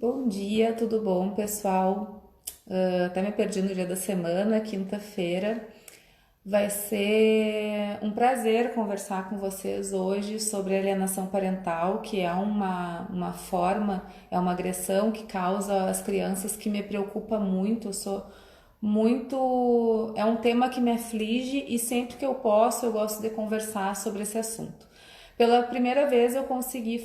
Bom dia, tudo bom, pessoal? Até me perdi no dia da semana, quinta-feira. Vai ser um prazer conversar com vocês hoje sobre alienação parental, que é uma forma, é uma agressão que causa às crianças que me preocupa muito. Eu sou muito. É um tema que me aflige e sempre que eu posso, eu gosto de conversar sobre esse assunto. Pela primeira vez eu consegui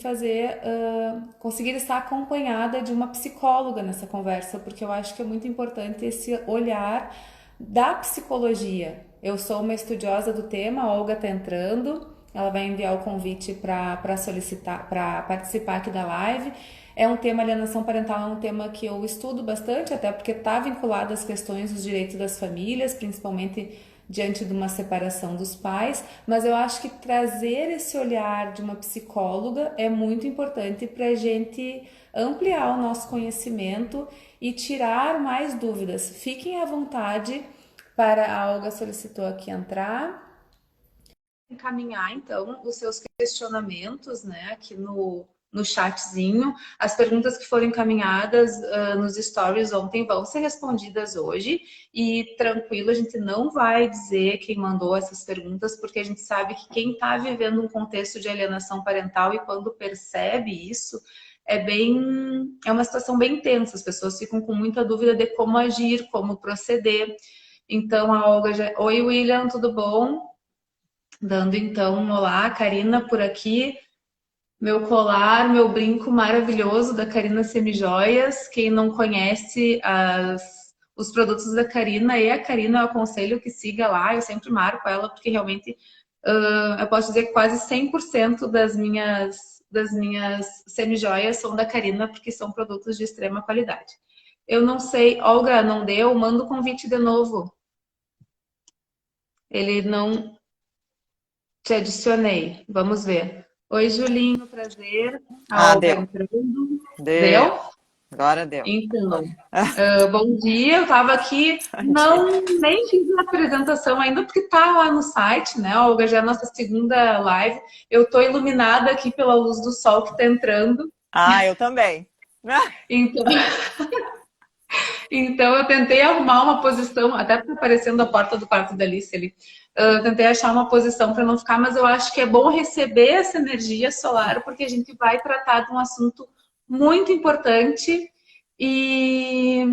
conseguir estar acompanhada de uma psicóloga nessa conversa, porque eu acho que é muito importante esse olhar da psicologia. Eu sou uma estudiosa do tema, a Olga está entrando, ela vai enviar o convite para solicitar, para participar aqui da live. É um tema, alienação parental é um tema que eu estudo bastante, até porque está vinculado às questões dos direitos das famílias, principalmente diante de uma separação dos pais, mas eu acho que trazer esse olhar de uma psicóloga é muito importante para a gente ampliar o nosso conhecimento e tirar mais dúvidas. Fiquem à vontade para a Olga solicitou aqui entrar. Encaminhar então os seus questionamentos, né, aqui no chatzinho. As perguntas que foram encaminhadas nos stories ontem vão ser respondidas hoje e tranquilo, a gente não vai dizer quem mandou essas perguntas, porque a gente sabe que quem está vivendo um contexto de alienação parental e quando percebe isso, é uma situação bem tensa, as pessoas ficam com muita dúvida de como agir, como proceder. Então a Olga já... Oi, William, tudo bom? Dando então um olá, Karina por aqui. Meu colar, meu brinco maravilhoso da Karina Semijoias. Quem não conhece os produtos da Karina e a Karina, eu aconselho que siga lá. Eu sempre marco ela porque realmente eu posso dizer que quase 100% das minhas semijoias são da Karina porque são produtos de extrema qualidade. Eu não sei, Olga, não deu? Manda o convite de novo. Ele não te adicionei. Vamos ver. Oi, Julinho, prazer. A Ah, Olga deu. entrando. Deu. Deu? Agora deu. Então, bom dia. Eu estava aqui, Bom dia. não nem fiz a apresentação ainda, porque está lá no site, né, Olga? Já é a nossa segunda live. Eu estou iluminada aqui pela luz do sol que está entrando. Ah, eu também. Então, então eu tentei arrumar uma posição, até tá aparecendo a porta do quarto da Alice ali. Eu tentei achar uma posição para não ficar, mas eu acho que é bom receber essa energia solar, porque a gente vai tratar de um assunto muito importante e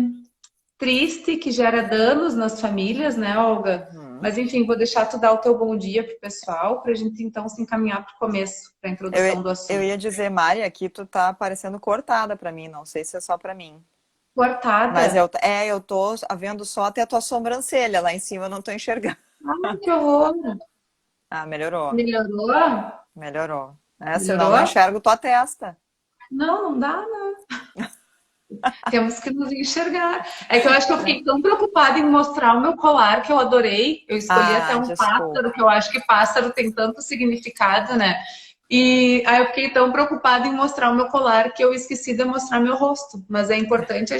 triste, que gera danos nas famílias, né, Olga? Uhum. Mas enfim, vou deixar tu dar o teu bom dia pro pessoal, para a gente então se encaminhar para o começo, para a Eu, introdução do eu assunto. ia dizer, Mari, aqui tu tá parecendo cortada pra mim, não sei se é só pra mim. Mas Cortada. eu tô vendo só até a tua sobrancelha lá em cima, eu não tô enxergando. Ai, que horror. Ah, melhorou. Melhorou? Melhorou. É, senão eu não Melhorou? enxergo tua testa. Não, não dá, não. Temos que nos enxergar. É que eu acho que eu fiquei tão preocupada em mostrar o meu colar que eu adorei. Eu escolhi até Ah, um pássaro, desculpa. que eu acho que pássaro tem tanto significado, né? E aí eu fiquei tão preocupada em mostrar o meu colar que eu esqueci de mostrar meu rosto. Mas é importante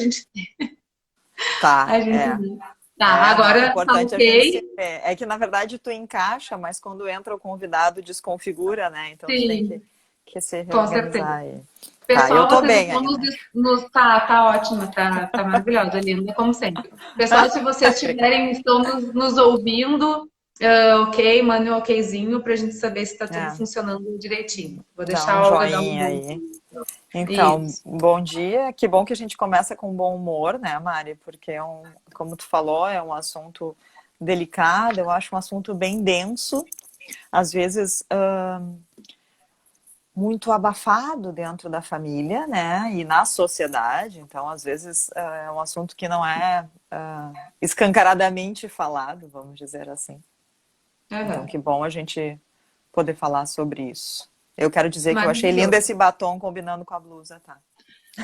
Tá, a gente é. ver. Tá, É, não, é agora tá importante a gente se ok? ver. É que, na verdade, tu encaixa, mas quando entra o convidado, desconfigura, né? Então tu tem Sim, que se com certeza. reorganizar aí. Tá, eu Pessoal, tô vocês bem estão ainda. tá ótima, tá maravilhosa, linda, como sempre. Pessoal, se vocês Obrigada. estão nos ouvindo, ok, mande um okzinho para a gente saber se está tudo É, funcionando direitinho. Vou dá deixar um a Olga dar um joinha bom aí. dia. Então, Isso. bom dia. Que bom que a gente começa com bom humor, né, Mari? Porque como tu falou, é um assunto delicado, eu acho um assunto bem denso, às vezes muito abafado dentro da família, né, e na sociedade. Então, às vezes, é um assunto que não é escancaradamente falado, vamos dizer assim. Então, Aham. que bom a gente poder falar sobre isso. Eu quero dizer que eu achei lindo Maravilhoso. esse batom combinando com a blusa, tá?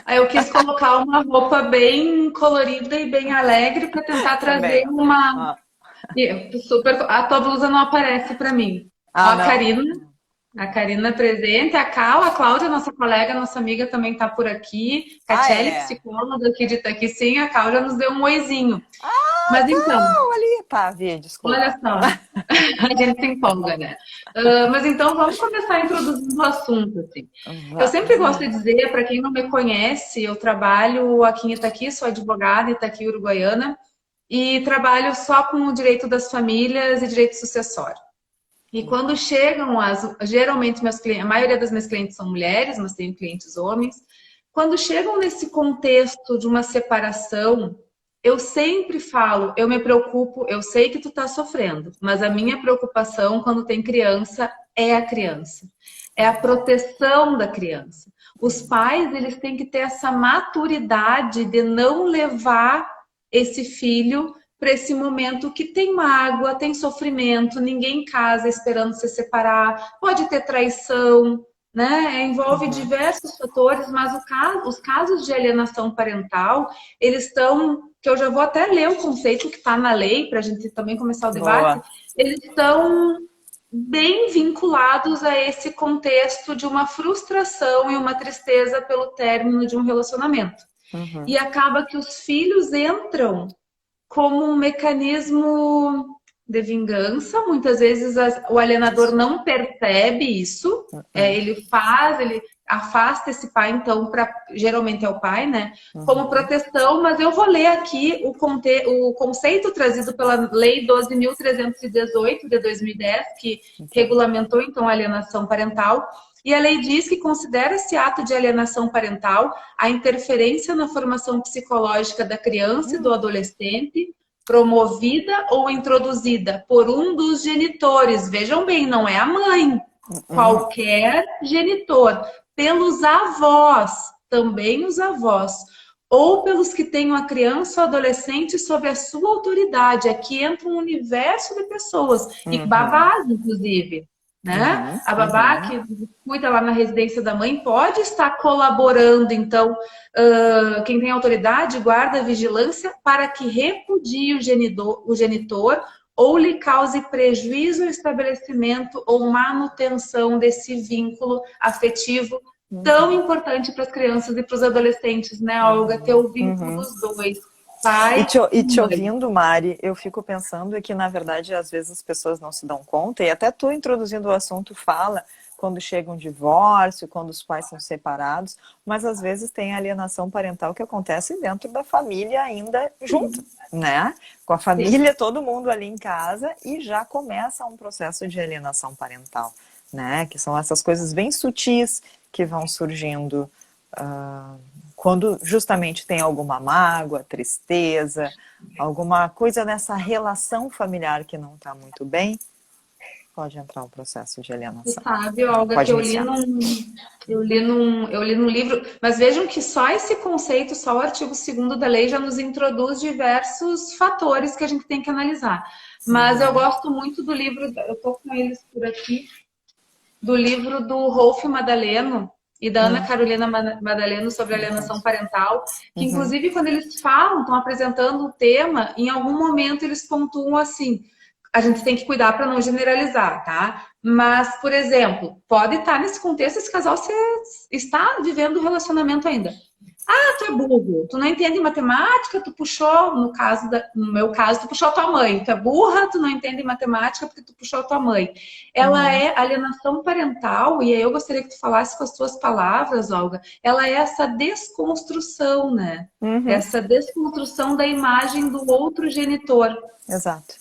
Aí eu quis colocar uma roupa bem colorida e bem alegre para tentar trazer Também, ó. uma. Ó. Super. A tua blusa não aparece para mim. Ó, Ah, a não? Karina. A Karina presente, a Cláudia, nossa colega, nossa amiga, também está por aqui. Ah, Catiele, é? psicóloga aqui de Itaquí, sim, a Cláudia nos deu um oizinho. Mas então, Não, ali, tá, Vi, desculpa. olha só, a gente se empolga, né? Mas então vamos começar introduzindo o assunto, assim. Eu sempre Vamos gosto de lá. dizer, para quem não me conhece, eu trabalho aqui em Itaqui, sou advogada em Itaqui, Uruguaiana, e trabalho só com o direito das famílias e direito sucessório. E quando chegam geralmente a maioria das minhas clientes são mulheres, mas tenho clientes homens. Quando chegam nesse contexto de uma separação, eu sempre falo, eu me preocupo, eu sei que tu tá sofrendo, mas a minha preocupação quando tem criança é a criança. É a proteção da criança. Os pais, eles têm que ter essa maturidade de não levar esse filho para esse momento que tem mágoa, tem sofrimento, ninguém casa esperando se separar, pode ter traição, né? Envolve Uhum. diversos fatores, mas os casos de alienação parental, eles estão, que eu já vou até ler o conceito que está na lei, para a gente também começar o debate, Boa. eles estão bem vinculados a esse contexto de uma frustração e uma tristeza pelo término de um relacionamento. Uhum. E acaba que os filhos entram como um mecanismo de vingança. Muitas vezes o alienador Isso. não percebe isso, Uhum. ele afasta esse pai, então, geralmente é o pai, né? Como Uhum. proteção, mas eu vou ler aqui o conceito trazido pela Lei 12.318 de 2010, que Ok. regulamentou, então, a alienação parental. E a lei diz que considera esse ato de alienação parental a interferência na formação psicológica da criança e do adolescente, promovida ou introduzida por um dos genitores. Vejam bem, não é a mãe, Uhum. qualquer genitor, pelos avós, também os avós, ou pelos que tenham a criança ou adolescente sob a sua autoridade. Aqui entra um universo de pessoas, e Uhum. babás, inclusive. Né? Uhum. A babá Uhum. que cuida lá na residência da mãe pode estar colaborando, então, quem tem autoridade, guarda, vigilância, para que repudie o genitor ou lhe cause prejuízo ao estabelecimento ou manutenção desse vínculo afetivo tão Uhum. importante para as crianças e para os adolescentes, né, Olga? Ter Uhum. o vínculo Uhum. dos dois, pai E e te mãe. ouvindo, Mari, eu fico pensando que, na verdade, às vezes as pessoas não se dão conta, e até tu introduzindo o assunto fala quando chega um divórcio, quando os pais são separados, mas às vezes tem alienação parental que acontece dentro da família ainda junto, né? Com a Sim. família, todo mundo ali em casa, e já começa um processo de alienação parental, né? Que são essas coisas bem sutis que vão surgindo quando justamente tem alguma mágoa, tristeza, alguma coisa nessa relação familiar que não está muito bem, pode entrar o processo de Tu alienação. sabe, Né? Olga, que Pode iniciar. eu li num livro, mas vejam que só esse conceito, só o artigo 2º da lei já nos introduz diversos fatores que a gente tem que analisar. Mas eu Uhum, gosto muito do livro, eu estou com eles por aqui, do livro do Rolf Madaleno e da Ana uhum, Carolina Madaleno sobre não alienação conheço. parental, que Uhum, inclusive quando eles falam, estão apresentando o tema, em algum momento eles pontuam assim, a gente tem que cuidar para não generalizar, tá? Mas, por exemplo, pode estar nesse contexto, esse casal está vivendo o relacionamento ainda. Ah, tu é burro, tu não entende matemática, tu puxou, no meu caso, tu puxou a tua mãe. Tu é burra, tu não entende matemática porque tu puxou a tua mãe. Ela uhum, é alienação parental, e aí eu gostaria que tu falasse com as tuas palavras, Olga, ela é essa desconstrução, né? uhum. Essa desconstrução da imagem do outro genitor. Exato,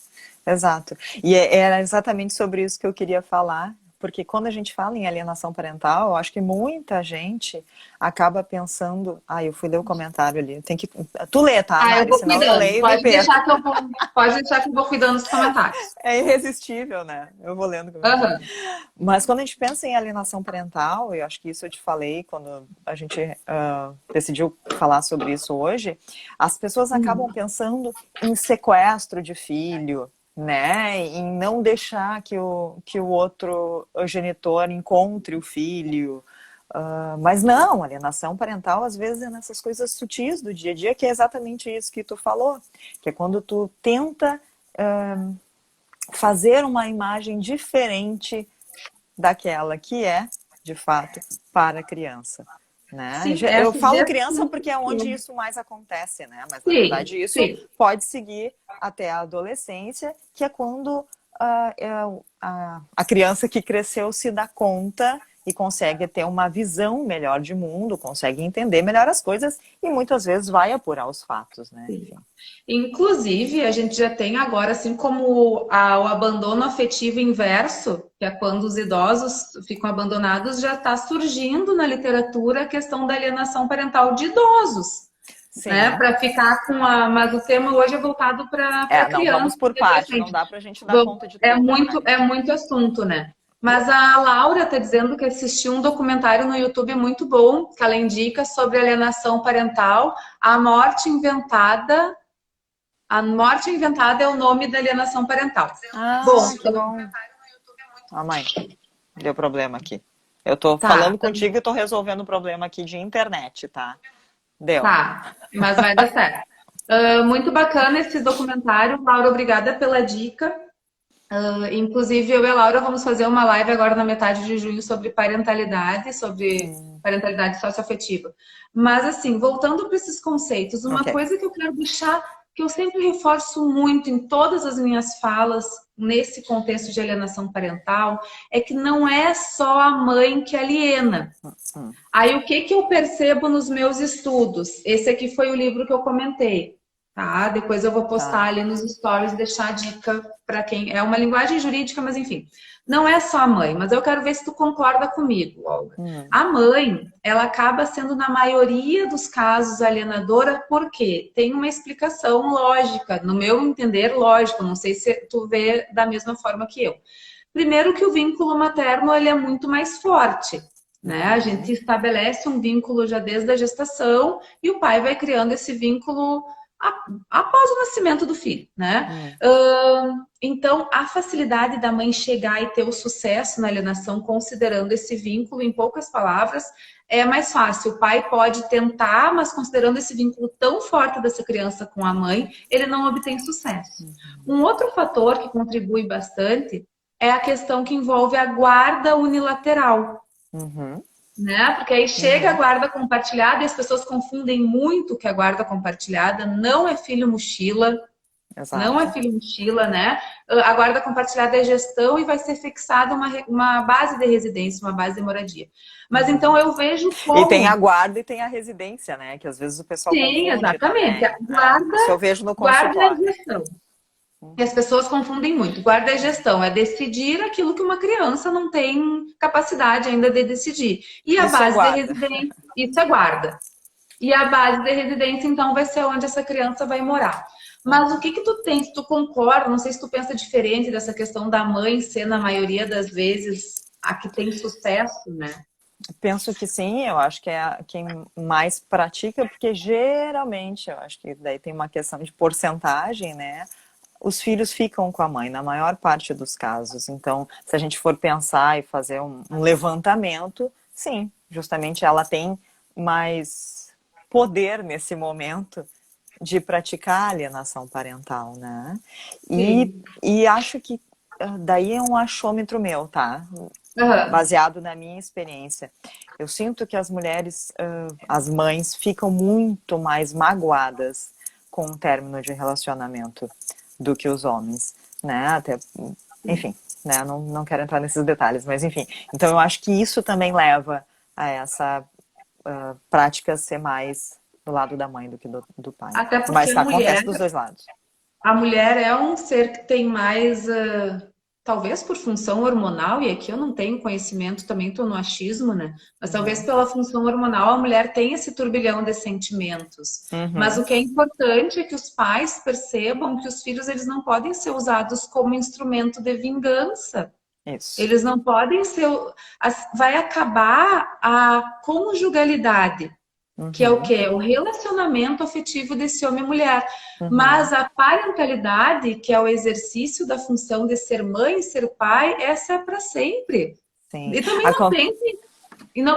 exato. E era exatamente sobre isso que eu queria falar, porque quando a gente fala em alienação parental, eu acho que muita gente acaba pensando, eu fui ler o comentário ali, tem que tu lê, tá, Ah, eu Mari? vou Senão eu cuidando. leio e me perco. Pode deixar que eu vou cuidando dos comentários. É irresistível, né? Eu vou lendo o comentário. Aham. Mas quando a gente pensa em alienação parental, eu acho que isso eu te falei quando a gente decidiu falar sobre isso hoje, as pessoas acabam Uhum. pensando em sequestro de filho, né? Em não deixar que o outro genitor encontre o filho. Mas não, alienação parental às vezes é nessas coisas sutis do dia a dia, que é exatamente isso que tu falou, que é quando tu tenta fazer uma imagem diferente daquela que é, de fato, para a criança. né? Sim, Eu essa falo criança porque é onde desconstrução. isso mais acontece, né? Mas na Sim, verdade isso sim. pode seguir até a adolescência, que é quando a criança que cresceu se dá conta e consegue ter uma visão melhor de mundo, consegue entender melhor as coisas e muitas vezes vai apurar os fatos, né? Sim. Enfim. Inclusive, a gente já tem agora, assim como o abandono afetivo inverso, que é quando os idosos ficam abandonados, já está surgindo na literatura a questão da alienação parental de idosos, né? Sim. Para ficar com a. Mas o tema hoje é voltado para Não, vamos criança por e parte, não adolescente. dá pra gente dar conta de É tudo, né? muito assunto, né? Mas a Laura está dizendo que assistiu um documentário no YouTube muito bom, que ela indica sobre alienação parental, a morte inventada. A morte inventada é o nome da alienação parental. Bom, Ah, que então, bom. Ah, mãe, deu problema aqui. Eu tô tá, falando contigo e tô resolvendo o problema aqui de internet, tá? Deu. tá, mas vai dar certo. Muito bacana esse documentário, Laura, obrigada pela dica. Inclusive, eu e a Laura vamos fazer uma live agora na metade de junho sobre parentalidade socioafetiva. Mas, assim, voltando para esses conceitos, uma Ok. coisa que eu quero deixar, que eu sempre reforço muito em todas as minhas falas, nesse contexto de alienação parental, é que não é só a mãe que aliena. Hum. Aí, o que eu percebo nos meus estudos? Esse aqui foi o livro que eu comentei. Tá? Depois eu vou postar Tá. ali nos stories, deixar a dica para quem. É uma linguagem jurídica, mas enfim. Não é só a mãe, mas eu quero ver se tu concorda comigo, Olga. Hum. A mãe, ela acaba sendo, na maioria dos casos, alienadora, porque tem uma explicação lógica, no meu entender, lógico. Não sei se tu vê da mesma forma que eu. Primeiro que o vínculo materno ele é muito mais forte. Né? A gente estabelece um vínculo já desde a gestação e o pai vai criando esse vínculo após o nascimento do filho, né? Então, a facilidade da mãe chegar e ter o sucesso na alienação, considerando esse vínculo, em poucas palavras, é mais fácil. O pai pode tentar, mas considerando esse vínculo tão forte dessa criança com a mãe, ele não obtém sucesso. Um outro fator que contribui bastante é a questão que envolve a guarda unilateral. Uhum. Né? Porque aí chega a guarda compartilhada e as pessoas confundem muito que a guarda compartilhada não é filho mochila, não é Exato. filho mochila, né? A guarda compartilhada é gestão e vai ser fixada uma base de residência, uma base de moradia. Mas então eu vejo E tem a como. guarda e tem a residência, né? Que às vezes o pessoal Sim, confunde exatamente. A também. Isso eu vejo no guarda é consultório. gestão. E as pessoas confundem muito. Guarda é gestão, é decidir aquilo que uma criança não tem capacidade ainda de decidir. E a Isso é base de guarda. residência, isso é guarda. E a base de residência, então, vai ser onde essa criança vai morar. Mas o que tu tem, se tu concorda, não sei se tu pensa diferente dessa questão da mãe ser, na maioria das vezes, a que tem sucesso, né? Penso que sim, eu acho que é quem mais pratica, porque geralmente, eu acho que daí tem uma questão de porcentagem, né? Os filhos ficam com a mãe, na maior parte dos casos. Então, se a gente for pensar e fazer um levantamento, sim, justamente ela tem mais poder nesse momento de praticar a alienação parental, né? E acho que daí é um achômetro meu, tá? Uhum. Baseado na minha experiência. Eu sinto que as mulheres, as mães, ficam muito mais magoadas com o término de relacionamento do que os homens, né? Até, enfim, né? Não quero entrar nesses detalhes, mas enfim. Então eu acho que isso também leva a essa prática ser mais do lado da mãe do que do pai. Até porque Mas acontece dos dois lados. a mulher é um ser que tem mais, talvez por função hormonal, e aqui eu não tenho conhecimento, também estou no achismo, né? Mas talvez pela função hormonal a mulher tem esse turbilhão de sentimentos. Mas Uhum. o que é importante é que os pais percebam que os filhos eles não podem ser usados como instrumento de vingança. Isso. Eles não podem ser. Vai acabar a conjugalidade, que é o Uhum. quê? O relacionamento afetivo desse homem e mulher. Uhum. Mas a parentalidade, que é o exercício da função de ser mãe e ser pai, essa é para sempre. Sim. E também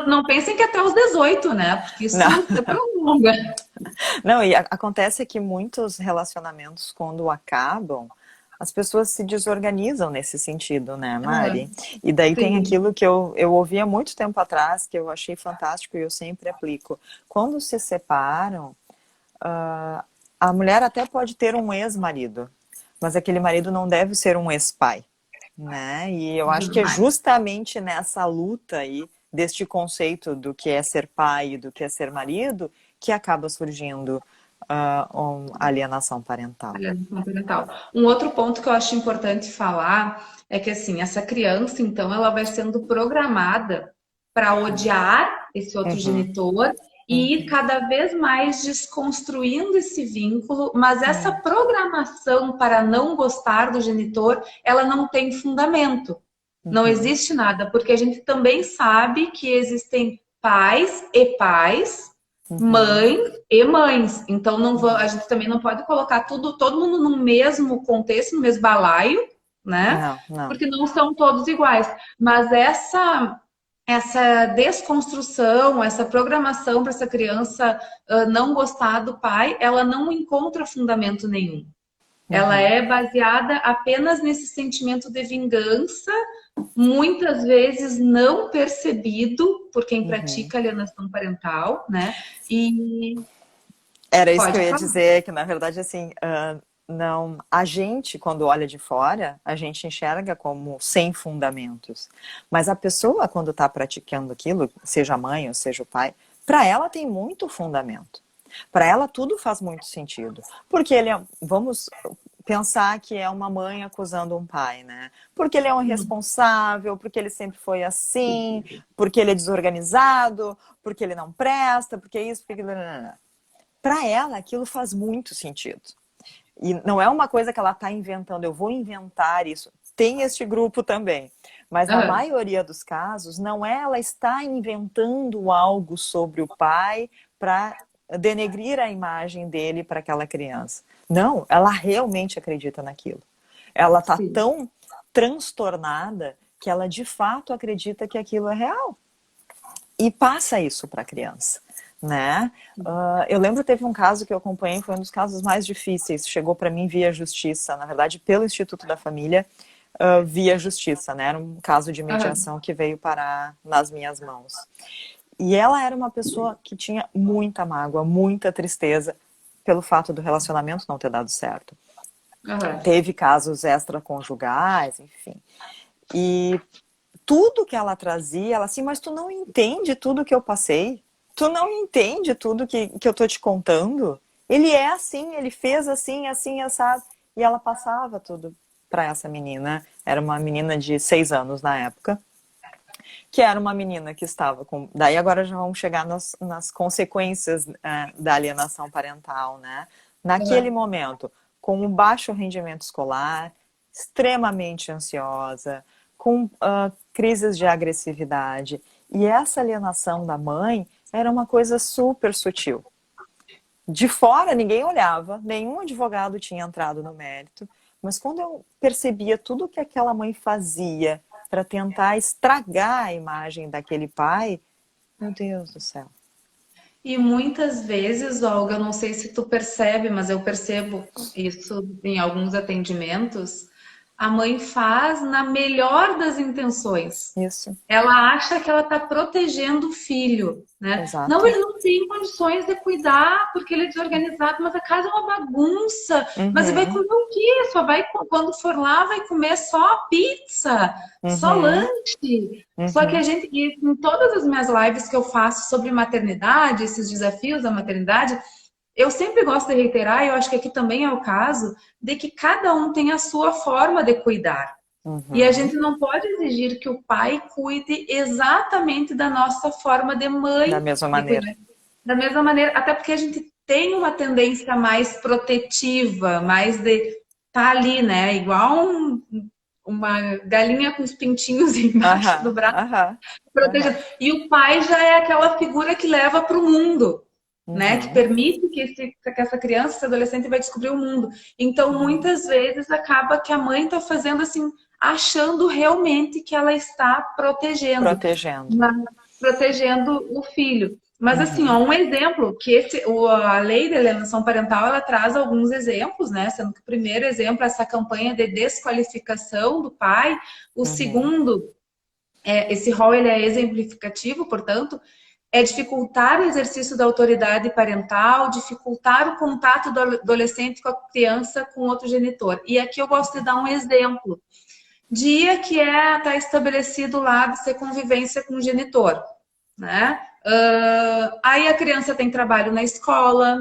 não pensem que até os 18, né? Porque isso Não. se prolonga. Não, e acontece que muitos relacionamentos, quando acabam, as pessoas se desorganizam nesse sentido, né, Mari? Aham. E daí tem Sim. aquilo que eu ouvi há muito tempo atrás, que eu achei fantástico e eu sempre aplico. Quando se separam, a mulher até pode ter um ex-marido, mas aquele marido não deve ser um ex-pai, né? E eu acho que é Jamais. justamente nessa luta aí deste conceito do que é ser pai e do que é ser marido que acaba surgindo a alienação parental. Alienação parental. Um outro ponto que eu acho importante falar é que assim, essa criança, então, ela vai sendo programada para odiar esse outro Uhum, genitor e ir uhum, cada vez mais desconstruindo esse vínculo, mas essa uhum, programação para não gostar do genitor, ela não tem fundamento. Não uhum, existe nada, porque a gente também sabe que existem pais e pais, uhum, mães e mães. Então a uhum. gente também não pode colocar todo mundo no mesmo contexto, no mesmo balaio, né? Não, não. Porque não são todos iguais. Mas essa desconstrução, essa programação para essa criança não gostar do pai, ela não encontra fundamento nenhum. Ela Uhum, é baseada apenas nesse sentimento de vingança, muitas vezes não percebido por quem uhum. pratica alienação parental, né? E Era isso que eu pode ia falar. dizer, que na verdade, assim, não, a gente, quando olha de fora, a gente enxerga como sem fundamentos. Mas a pessoa, quando está praticando aquilo, seja a mãe ou seja o pai, para ela tem muito fundamento. Para ela tudo faz muito sentido. Porque ele é, vamos pensar que é uma mãe acusando um pai, né? Porque ele é um irresponsável, porque ele sempre foi assim, porque ele é desorganizado, porque ele não presta, porque isso, porque aquilo. Para ela, aquilo faz muito sentido. E não é uma coisa que ela está inventando, eu vou inventar isso. Tem este grupo também. Mas na Aham. maioria dos casos, não é ela está inventando algo sobre o pai para denegrir a imagem dele para aquela criança. Não, ela realmente acredita naquilo. Ela está Sim. tão transtornada que ela de fato acredita que aquilo é real e passa isso para a criança, né? Eu lembro que teve um caso que eu acompanhei, foi um dos casos mais difíceis, chegou para mim via justiça, na verdade pelo Instituto da Família, via justiça, né? Era um caso de Aham. mediação que veio parar nas minhas mãos. E ela era uma pessoa que tinha muita mágoa, muita tristeza pelo fato do relacionamento não ter dado certo. Aham. Teve casos extraconjugais, enfim. E tudo que ela trazia, ela assim, mas tu não entende tudo que eu passei? Tu não entende tudo que eu tô te contando? Ele é assim, ele fez assim, assim, assado. E ela passava tudo para essa menina. Era uma menina de 6 anos na época, que era uma menina que estava com. Daí agora já vamos chegar nas consequências da alienação parental, né? Naquele Aham. momento, com um baixo rendimento escolar, extremamente ansiosa, com crises de agressividade. E essa alienação da mãe era uma coisa super sutil. De fora ninguém olhava, nenhum advogado tinha entrado no mérito, mas quando eu percebia tudo que aquela mãe fazia para tentar estragar a imagem daquele pai, meu Deus do céu. E muitas vezes, Olga, eu não sei se tu percebe, mas eu percebo isso em alguns atendimentos, a mãe faz na melhor das intenções. Isso, Ela acha que ela está protegendo o filho, né? Não, exato. ele não tem condições de cuidar porque ele é desorganizado, mas a casa é uma bagunça. Mas ele vai Uhum, comer o quê? Só vai, quando for lá, vai comer só pizza, só uhum, lanche. Só que a uhum, gente, e em todas as minhas lives que eu faço sobre maternidade, esses desafios da maternidade, eu sempre gosto de reiterar, e eu acho que aqui também é o caso, de que cada um tem a sua forma de cuidar. E a uhum. gente não pode exigir que o pai cuide exatamente da nossa forma de Da mãe mesma de maneira. cuidar. Da mesma maneira, até porque a gente tem uma tendência mais protetiva, mais de estar tá ali, né? Igual uma galinha com os pintinhos embaixo do Aham, braço, aham, aham. protegendo. E o pai já é aquela figura que leva para o mundo, né? Que Uhum, permite que essa criança, esse adolescente vai descobrir o mundo. Então, uhum. muitas vezes acaba que a mãe está fazendo assim, achando realmente que ela está protegendo, Protegendo. mas protegendo o filho. Mas assim, ó, Uhum. um exemplo que a lei da alienação parental, ela traz alguns exemplos, né? Sendo que o primeiro exemplo é essa campanha de desqualificação do pai, o Uhum. segundo, esse rol ele é exemplificativo, portanto, é dificultar o exercício da autoridade parental, dificultar o contato do adolescente com a criança com outro genitor. E aqui eu gosto de dar um exemplo. Dia que tá estabelecido lá de ser convivência com o genitor, né? Aí a criança tem trabalho na escola,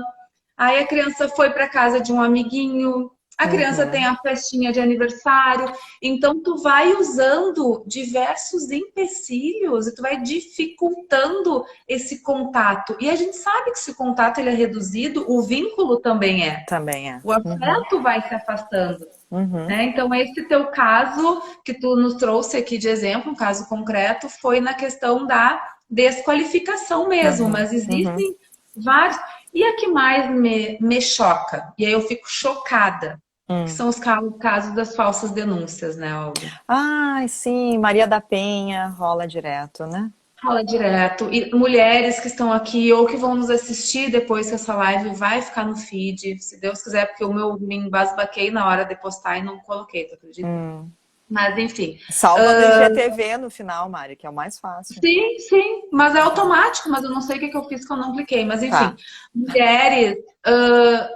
aí a criança foi para casa de um amiguinho, a criança tem Uhum. a festinha de aniversário, então tu vai usando diversos empecilhos e tu vai dificultando esse contato. E a gente sabe que se o contato ele é reduzido, o vínculo também é. Também é. O Uhum. afeto vai se afastando. Uhum. Né? Então, esse teu caso que tu nos trouxe aqui de exemplo, um caso concreto, foi na questão da desqualificação mesmo, Uhum. mas Uhum. existem vários. E a que mais me choca, e aí eu fico chocada, que Hum. são os casos das falsas denúncias, né, Olga? Ai, sim, Maria da Penha rola direto, né? Fala direto. E mulheres que estão aqui ou que vão nos assistir depois que essa live vai ficar no feed, se Deus quiser, porque o meu me embasbaquei na hora de postar e não coloquei, tu acredita? Hum. Mas enfim. Salva no IGTV no final, Mari, que é o mais fácil. Sim, sim, mas é Uhum. automático, mas eu não sei o que que eu fiz que eu não cliquei. Mas enfim, Tá. mulheres,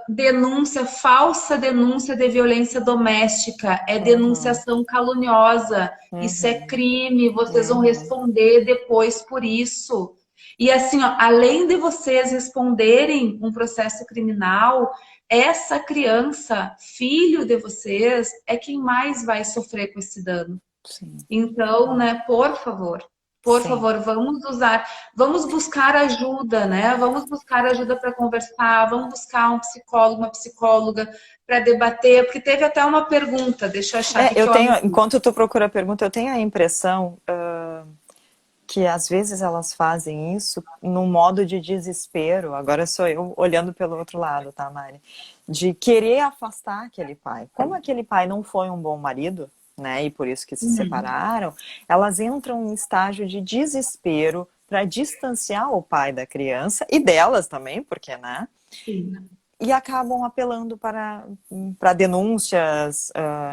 denúncia, falsa denúncia de violência doméstica, é Uhum. denunciação caluniosa, isso é Uhum. crime, vocês vão Uhum. responder depois por isso. E assim, ó, além de vocês responderem um processo criminal, essa criança, filho de vocês, é quem mais vai sofrer com esse dano. Sim. Então, né, por Sim. favor, vamos buscar ajuda, né? Vamos buscar ajuda para conversar, vamos buscar um psicólogo, uma psicóloga para debater, porque teve até uma pergunta, deixa eu achar aqui Eu que eu tenho, anotei. enquanto tu procura a pergunta, eu tenho a impressão que às vezes elas fazem isso num modo de desespero. Agora sou eu olhando pelo outro lado, tá, Mari? De querer afastar aquele pai. Como aquele pai não foi um bom marido, né? E por isso que se separaram, elas entram em estágio de desespero para distanciar o pai da criança e delas também, porque, né? Sim. E acabam apelando para denúncias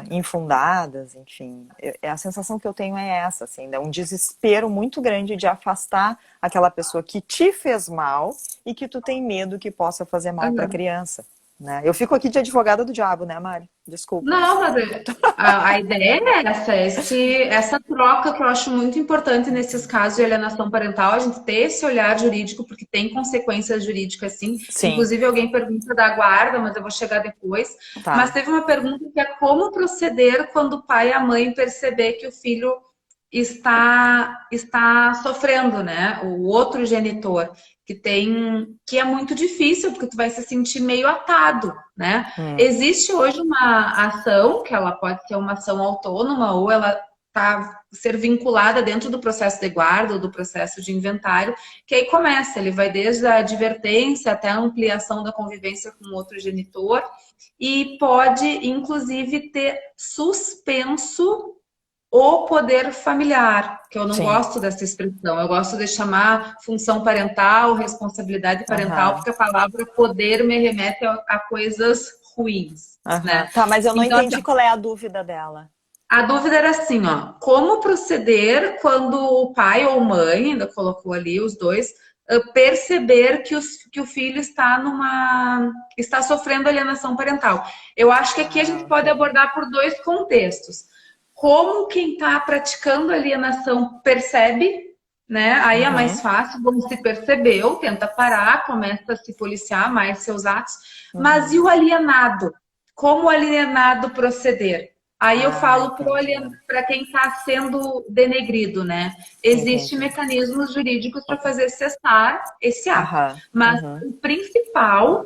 infundadas, enfim. A sensação que eu tenho é essa, assim, é um desespero muito grande de afastar aquela pessoa que te fez mal e que tu tem medo que possa fazer mal para a Aham. criança, né? Eu fico aqui de advogada do diabo, né, Mari? Desculpa. Não, mas a ideia é essa, essa troca que eu acho muito importante nesses casos de alienação parental, a gente ter esse olhar jurídico, porque tem consequências jurídicas, sim. Sim, Inclusive, alguém pergunta da guarda, mas eu vou chegar depois. Mas tá. teve uma pergunta que é como proceder quando o pai e a mãe perceber que o filho está sofrendo, né? O outro genitor que é muito difícil porque tu vai se sentir meio atado, né? Hum, Existe hoje uma ação que ela pode ser uma ação autônoma ou ela ser vinculada dentro do processo de guarda ou do processo de inventário, que aí começa, ele vai desde a advertência até a ampliação da convivência com outro genitor e pode inclusive ter suspenso o poder familiar, que eu não sim. gosto dessa expressão, eu gosto de chamar função parental, responsabilidade parental, Aham. porque a palavra poder me remete a coisas ruins, Aham. né? Tá, mas eu não Então, assim, entendi qual é a dúvida dela. a dúvida era assim, ó, como proceder quando o pai ou mãe, ainda colocou ali os dois, perceber que o filho está sofrendo alienação parental. Eu acho que aqui a gente Ah, pode ok. abordar por dois contextos. Como quem está praticando alienação percebe, né? Aí é mais Uhum, fácil, como se percebeu, tenta parar, começa a se policiar mais seus atos. Mas e uhum. o alienado? Como o alienado proceder? Aí eu Ah, falo entendi. para quem está sendo denegrido, né? Existem Entendi. mecanismos jurídicos para fazer cessar esse ato. Aham. Mas Uhum. o principal,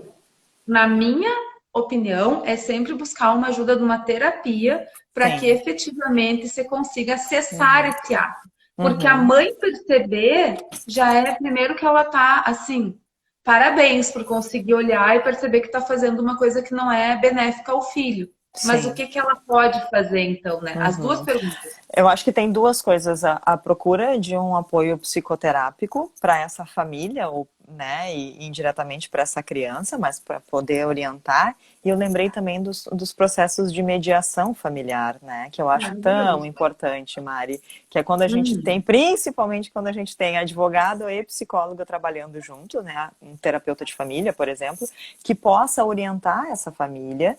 na minha opinião, é sempre buscar uma ajuda de uma terapia para que Sim. efetivamente você consiga cessar Uhum. esse ato. Porque a Uhum. mãe perceber já é primeiro que ela tá assim, parabéns por conseguir olhar e perceber que está fazendo uma coisa que não é benéfica ao filho. Mas o Sim. que que ela pode fazer, então, né? As duas Uhum. perguntas. Eu acho que tem duas coisas. A procura de um apoio psicoterápico para essa família, ou, né, e indiretamente para essa criança, mas para poder orientar. E eu lembrei também dos processos de mediação familiar, né, que eu acho tão Maravilhoso. importante, Mari, que é quando a gente tem, Uhum. principalmente quando a gente tem advogado e psicóloga trabalhando junto, né, um terapeuta de família, por exemplo, que possa orientar essa família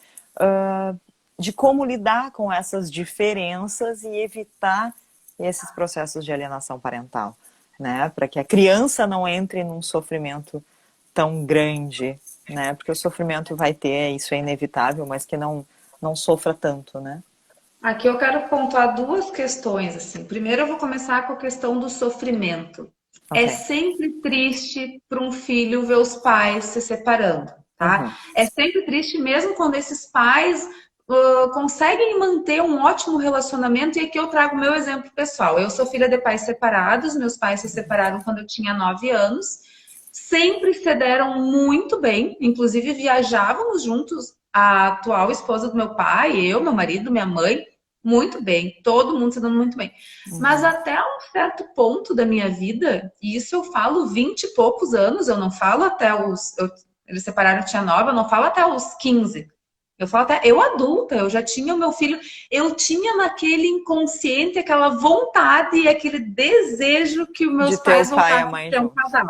de como lidar com essas diferenças e evitar esses processos de alienação parental, né? Para que a criança não entre num sofrimento tão grande, né? Porque o sofrimento vai ter, isso é inevitável, mas que não sofra tanto, né? Aqui eu quero pontuar duas questões, assim. Primeiro eu vou começar com a questão do sofrimento. É Ok. sempre triste para um filho ver os pais se separando, tá? Uhum. É sempre triste mesmo quando esses pais conseguem manter um ótimo relacionamento. E aqui eu trago o meu exemplo pessoal. Eu sou filha de pais separados, meus pais se separaram quando eu tinha 9 anos. Sempre se deram muito bem, inclusive viajávamos juntos, a atual esposa do meu pai, eu, meu marido, minha mãe, muito bem, todo mundo se dando muito bem. Mas Uhum. até um certo ponto da minha vida, e isso eu falo 20 e poucos anos, eu não falo até os. Eles separaram, eu tinha 9, eu não falo até os 15. Eu falo até eu adulta, eu já tinha o meu filho, eu tinha naquele inconsciente aquela vontade e aquele desejo que os De meus ter o pais pai e a voltassem mãe a ter um juntos. casal.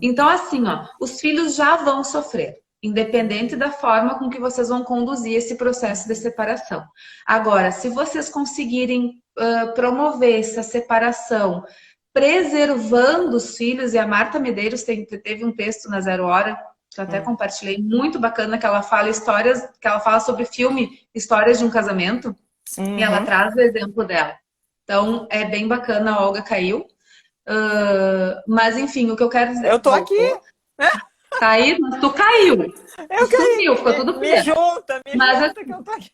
Então, assim, ó, os filhos já vão sofrer, independente Uhum. da forma com que vocês vão conduzir esse processo de separação. Agora, se vocês conseguirem promover essa separação, preservando os filhos, e a Marta Medeiros teve um texto na Zero Hora, que eu até Uhum. compartilhei, muito bacana, que ela fala histórias, que ela fala sobre filme Histórias de um Casamento, e ela Uhum. traz o exemplo dela. Então, é bem bacana, a Olga caiu. Mas enfim, o que eu quero Eu dizer, tô aqui, voltou, cair, mas tu caiu, tu eu caí. sumiu, ficou tudo Me preto. me Mas junta que assim, eu tô aqui.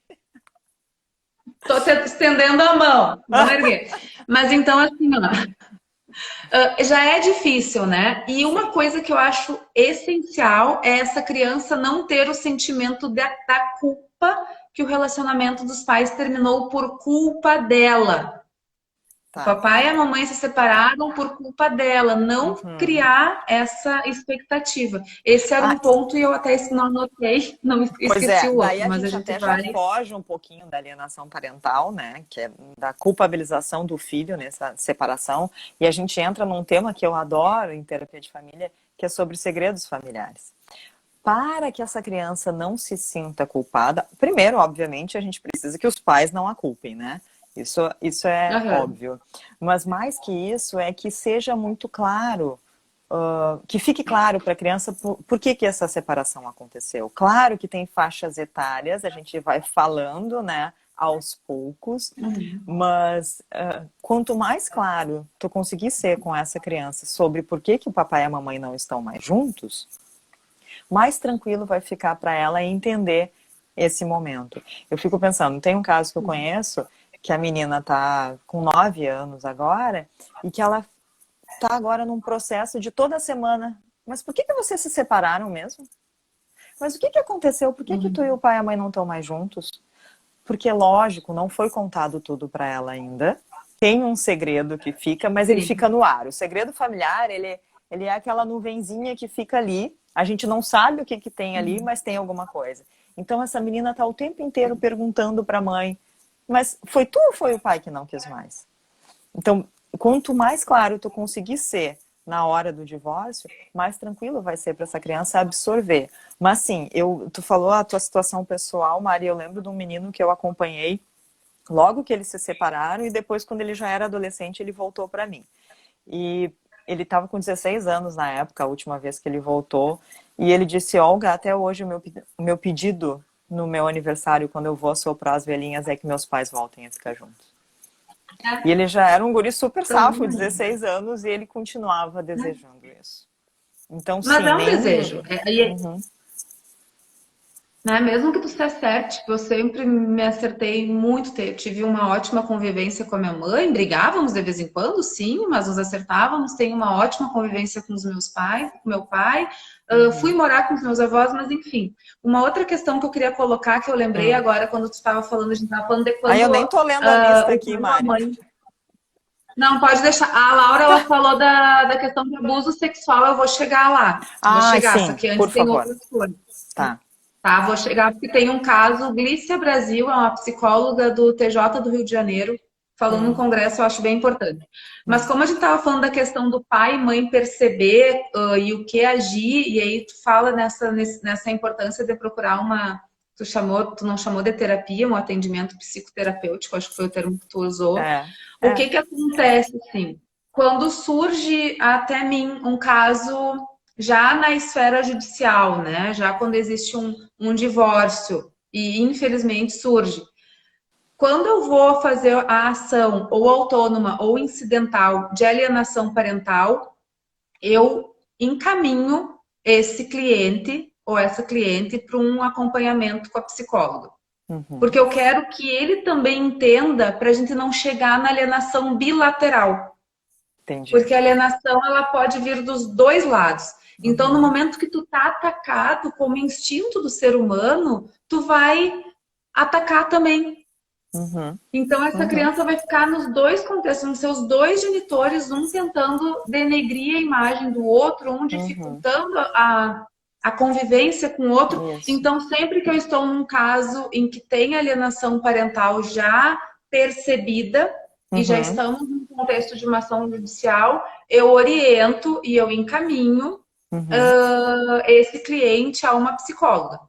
tô te estendendo a mão, vamos erguer. Mas então, assim, ó, já é difícil, né? E uma coisa que eu acho essencial é essa criança não ter o sentimento da culpa que o relacionamento dos pais terminou por culpa dela. O Tá. papai e a mamãe se separaram por culpa dela, não Uhum. criar essa expectativa. Esse era um Ah, ponto e eu até não anotei, não pois esqueci é, o daí outro, a mas a gente gente até já vai. foge um pouquinho da alienação parental, né? Que é da culpabilização do filho nessa separação, e a gente entra num tema que eu adoro em terapia de família, que é sobre segredos familiares. Para que essa criança não se sinta culpada, primeiro, obviamente, a gente precisa que os pais não a culpem, né? Isso é Aham. óbvio. Mas mais que isso, é que seja muito claro, que fique claro para a criança por que essa separação aconteceu. Claro que tem faixas etárias, a gente vai falando, né, aos poucos, Uhum. mas quanto mais claro tu conseguir ser com essa criança sobre por que o papai e a mamãe não estão mais juntos, mais tranquilo vai ficar para ela entender esse momento. Eu fico pensando, tem um caso que eu conheço, que a menina tá com 9 anos agora, e que ela tá agora num processo de toda semana. Mas por que vocês se separaram mesmo? Mas o que aconteceu? Por que tu e o Uhum. pai e a mãe não estão mais juntos? Porque, lógico, não foi contado tudo para ela ainda. Tem um segredo que fica, mas ele Sim. fica no ar. O segredo familiar, ele é aquela nuvenzinha que fica ali. A gente não sabe o que tem ali, mas tem alguma coisa. Então, essa menina tá o tempo inteiro perguntando para a mãe, mas foi tu ou foi o pai que não quis mais? Então, quanto mais claro tu conseguir ser na hora do divórcio, mais tranquilo vai ser para essa criança absorver. Mas sim, tu falou a tua situação pessoal, Maria, eu lembro de um menino que eu acompanhei logo que eles se separaram e depois, quando ele já era adolescente, ele voltou para mim. E ele estava com 16 anos na época, a última vez que ele voltou, e ele disse, Olga, até hoje o meu pedido no meu aniversário, quando eu vou soprar as velhinhas, é que meus pais voltem a ficar juntos. E É. ele já era um guri super Então, safo, 16 anos, e ele continuava desejando isso. Então, mas sim, é um nenhum. desejo. Uhum. né? Mesmo que tu se acerte, tipo, eu sempre me acertei muito, tive uma ótima convivência com a minha mãe, brigávamos de vez em quando, sim, mas nos acertávamos, tenho uma ótima convivência com os meus pais, com meu pai, fui Uhum. morar com os meus avós, mas enfim. Uma outra questão que eu queria colocar, que eu lembrei Hum. agora quando tu estava falando, a gente estava falando de Aí eu quando nem tô lendo a lista o aqui, pai ou a Mari. mãe. Não, pode deixar. A Laura, ela falou da questão do abuso sexual, eu vou chegar lá. Vou Ah, chegar, só sim, que por antes tem favor. outras coisas. Tá. Tá, vou chegar porque tem um caso, Glícia Brasil, é uma psicóloga do TJ do Rio de Janeiro, falou num Hum, congresso, eu acho bem importante. Mas hum, como a gente estava falando da questão do pai e mãe perceber e o que agir, e aí tu fala nessa importância de procurar uma. Tu não chamou de terapia, um atendimento psicoterapêutico, acho que foi o termo que tu usou. é, O que é. que acontece, assim? Quando surge até mim um caso já na esfera judicial, né? Já quando existe um divórcio e infelizmente surge. Quando eu vou fazer a ação ou autônoma ou incidental de alienação parental, eu encaminho esse cliente ou essa cliente para um acompanhamento com a psicóloga. Uhum, Porque eu quero que ele também entenda para a gente não chegar na alienação bilateral. entendi. Porque a alienação ela pode vir dos dois lados. Então, no Uhum, momento que tu tá atacado como instinto do ser humano, tu vai atacar também. uhum, Então, essa uhum, criança vai ficar nos dois contextos, nos seus dois genitores, um tentando denegrir a imagem do outro, um uhum. dificultando a convivência com o outro. Isso. Então, sempre que eu estou num caso em que tem alienação parental já percebida, e já Uhum, estamos no contexto de uma ação judicial, eu oriento e eu encaminho uhum. esse cliente a uma psicóloga,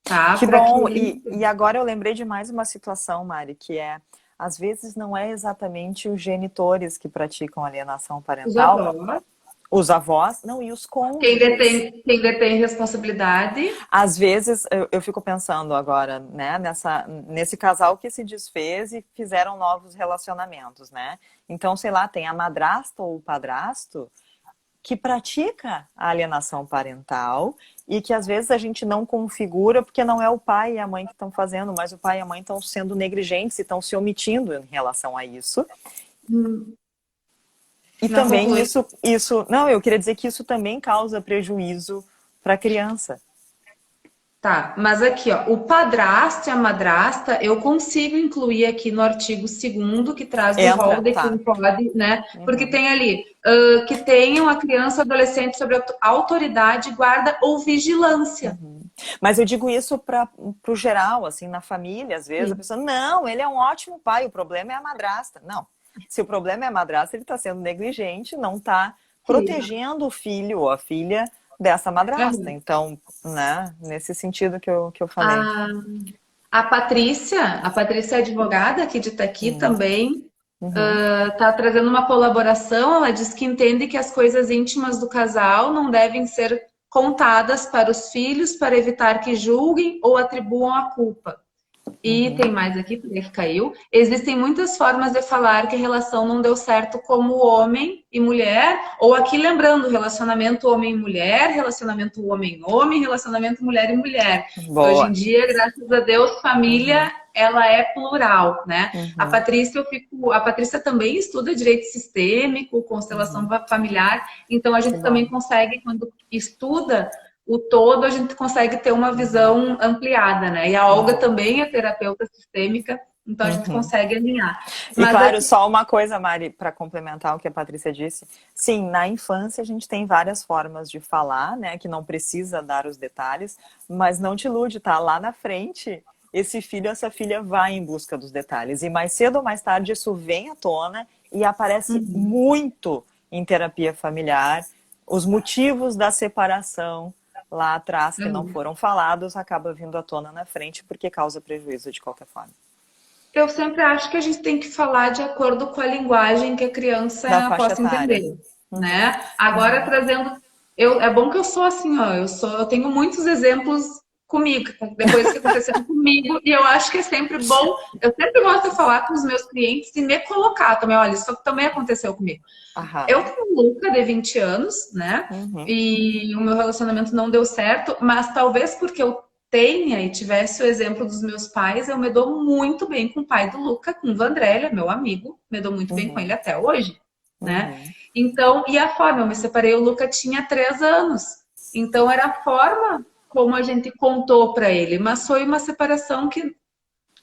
tá? Que Para que bom. ele. E agora eu lembrei de mais uma situação, Mari, que é, às vezes não é exatamente os genitores que praticam alienação Os parental, avós, os avós, não, e os cônjuges. quem detém responsabilidade. Às vezes eu fico pensando agora, né, nesse casal que se desfez e fizeram novos relacionamentos, né? Então, sei lá, tem a madrasta ou o padrasto que pratica a alienação parental e que às vezes a gente não configura porque não é o pai e a mãe que estão fazendo, mas o pai e a mãe estão sendo negligentes e estão se omitindo em relação a isso. E Não também conclui. não, eu queria dizer que isso também causa prejuízo para a criança. Tá, mas aqui, ó, o padrasto e a madrasta eu consigo incluir aqui no artigo 2º que traz do rol Entra, de quem tá. pode, né? Porque Uhum, tem ali que tenham a criança ou adolescente sobre autoridade, guarda ou vigilância. uhum. Mas eu digo isso para o geral, assim, na família, às vezes a Sim. pessoa, não, ele é um ótimo pai, o problema é a madrasta. Não, se o problema é a madrasta, ele está sendo negligente, não está Sim. protegendo o filho ou a filha dessa madrasta. Aham. Então, né, nesse sentido que eu falei. A, a Patrícia é advogada aqui de Itaqui Uhum, também, uhum, está trazendo uma colaboração. Ela diz que entende que as coisas íntimas do casal não devem ser contadas para os filhos para evitar que julguem ou atribuam a culpa. E uhum, tem mais aqui, peraí que caiu. Existem muitas formas de falar que a relação não deu certo como homem e mulher, ou aqui lembrando, relacionamento homem e mulher, relacionamento homem-homem, relacionamento mulher e mulher. Hoje em boa. dia, graças a Deus, Uhum, família, ela é plural, né? uhum, A Patrícia também estuda direito sistêmico, constelação uhum. familiar, então a Que gente também bom. consegue, quando estuda o todo, a gente consegue ter uma Uhum, visão ampliada, né? E a Olga uhum, também é terapeuta sistêmica, então a gente uhum. consegue alinhar. E Mas claro, aqui, só uma coisa, Mari, para complementar o que a Patrícia disse. Sim, na infância a gente tem várias formas de falar, né? Que não precisa dar os detalhes, mas não te ilude, tá? Lá na frente, esse filho, essa filha vai em busca dos detalhes. E mais cedo ou mais tarde isso vem à tona e aparece muito em terapia familiar. Os motivos da separação lá atrás que não foram falados acaba vindo à tona na frente porque causa prejuízo de qualquer forma. eu sempre acho que a gente tem que falar de acordo com a linguagem que a Da criança faixa possa etária. entender, Uhum, né? Agora uhum, trazendo, é bom que eu sou assim, ó, eu tenho muitos exemplos comigo, depois que aconteceram comigo, e eu acho que é sempre bom, eu sempre gosto de falar com os meus clientes e me colocar também, olha, isso também aconteceu comigo. Eu aham, tenho um Luca de 20 anos, né? uhum, E o meu relacionamento não deu certo, mas talvez porque eu tenha e tivesse o exemplo dos meus pais, eu me dou muito bem com o pai do Luca, com o Vandré, ele é meu amigo, me dou muito bem com ele Uhum. até hoje, né? Uhum. Então, e a forma, eu me separei, o Luca tinha 3 anos, então era a forma como a gente contou para ele, mas foi uma separação que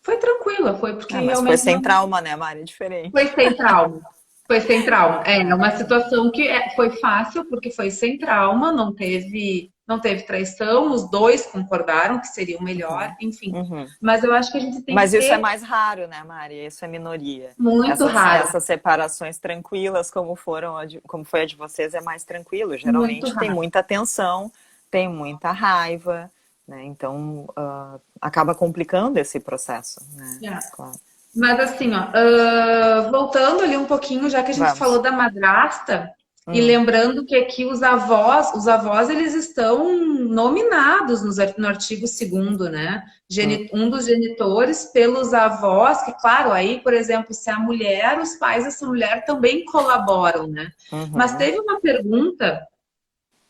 foi tranquila, foi porque Ah, mas foi realmente sem não trauma, né, Mari? É foi diferente. sem trauma. Foi sem trauma. É uma É. situação que foi fácil porque foi sem trauma, não teve traição, os dois concordaram que seria o melhor, Uhum. enfim. Uhum. Mas eu acho que a gente tem que Mas isso é ter mais raro, né, Mari? Isso é minoria. muito raro, Essas separações tranquilas, como foi a de vocês, é mais tranquilo. muito Geralmente tem raro. muita tensão, tem muita raiva, né? Então acaba complicando esse processo, né? É. Claro. Mas assim, ó, voltando ali um pouquinho, já que a gente falou Vamos. da madrasta, e Hum, lembrando que aqui os avós eles estão nominados no artigo 2º, né? hum, Um dos genitores pelos avós, que claro, aí, por exemplo, se a mulher, os pais dessa mulher também colaboram, né? Mas uhum. teve uma pergunta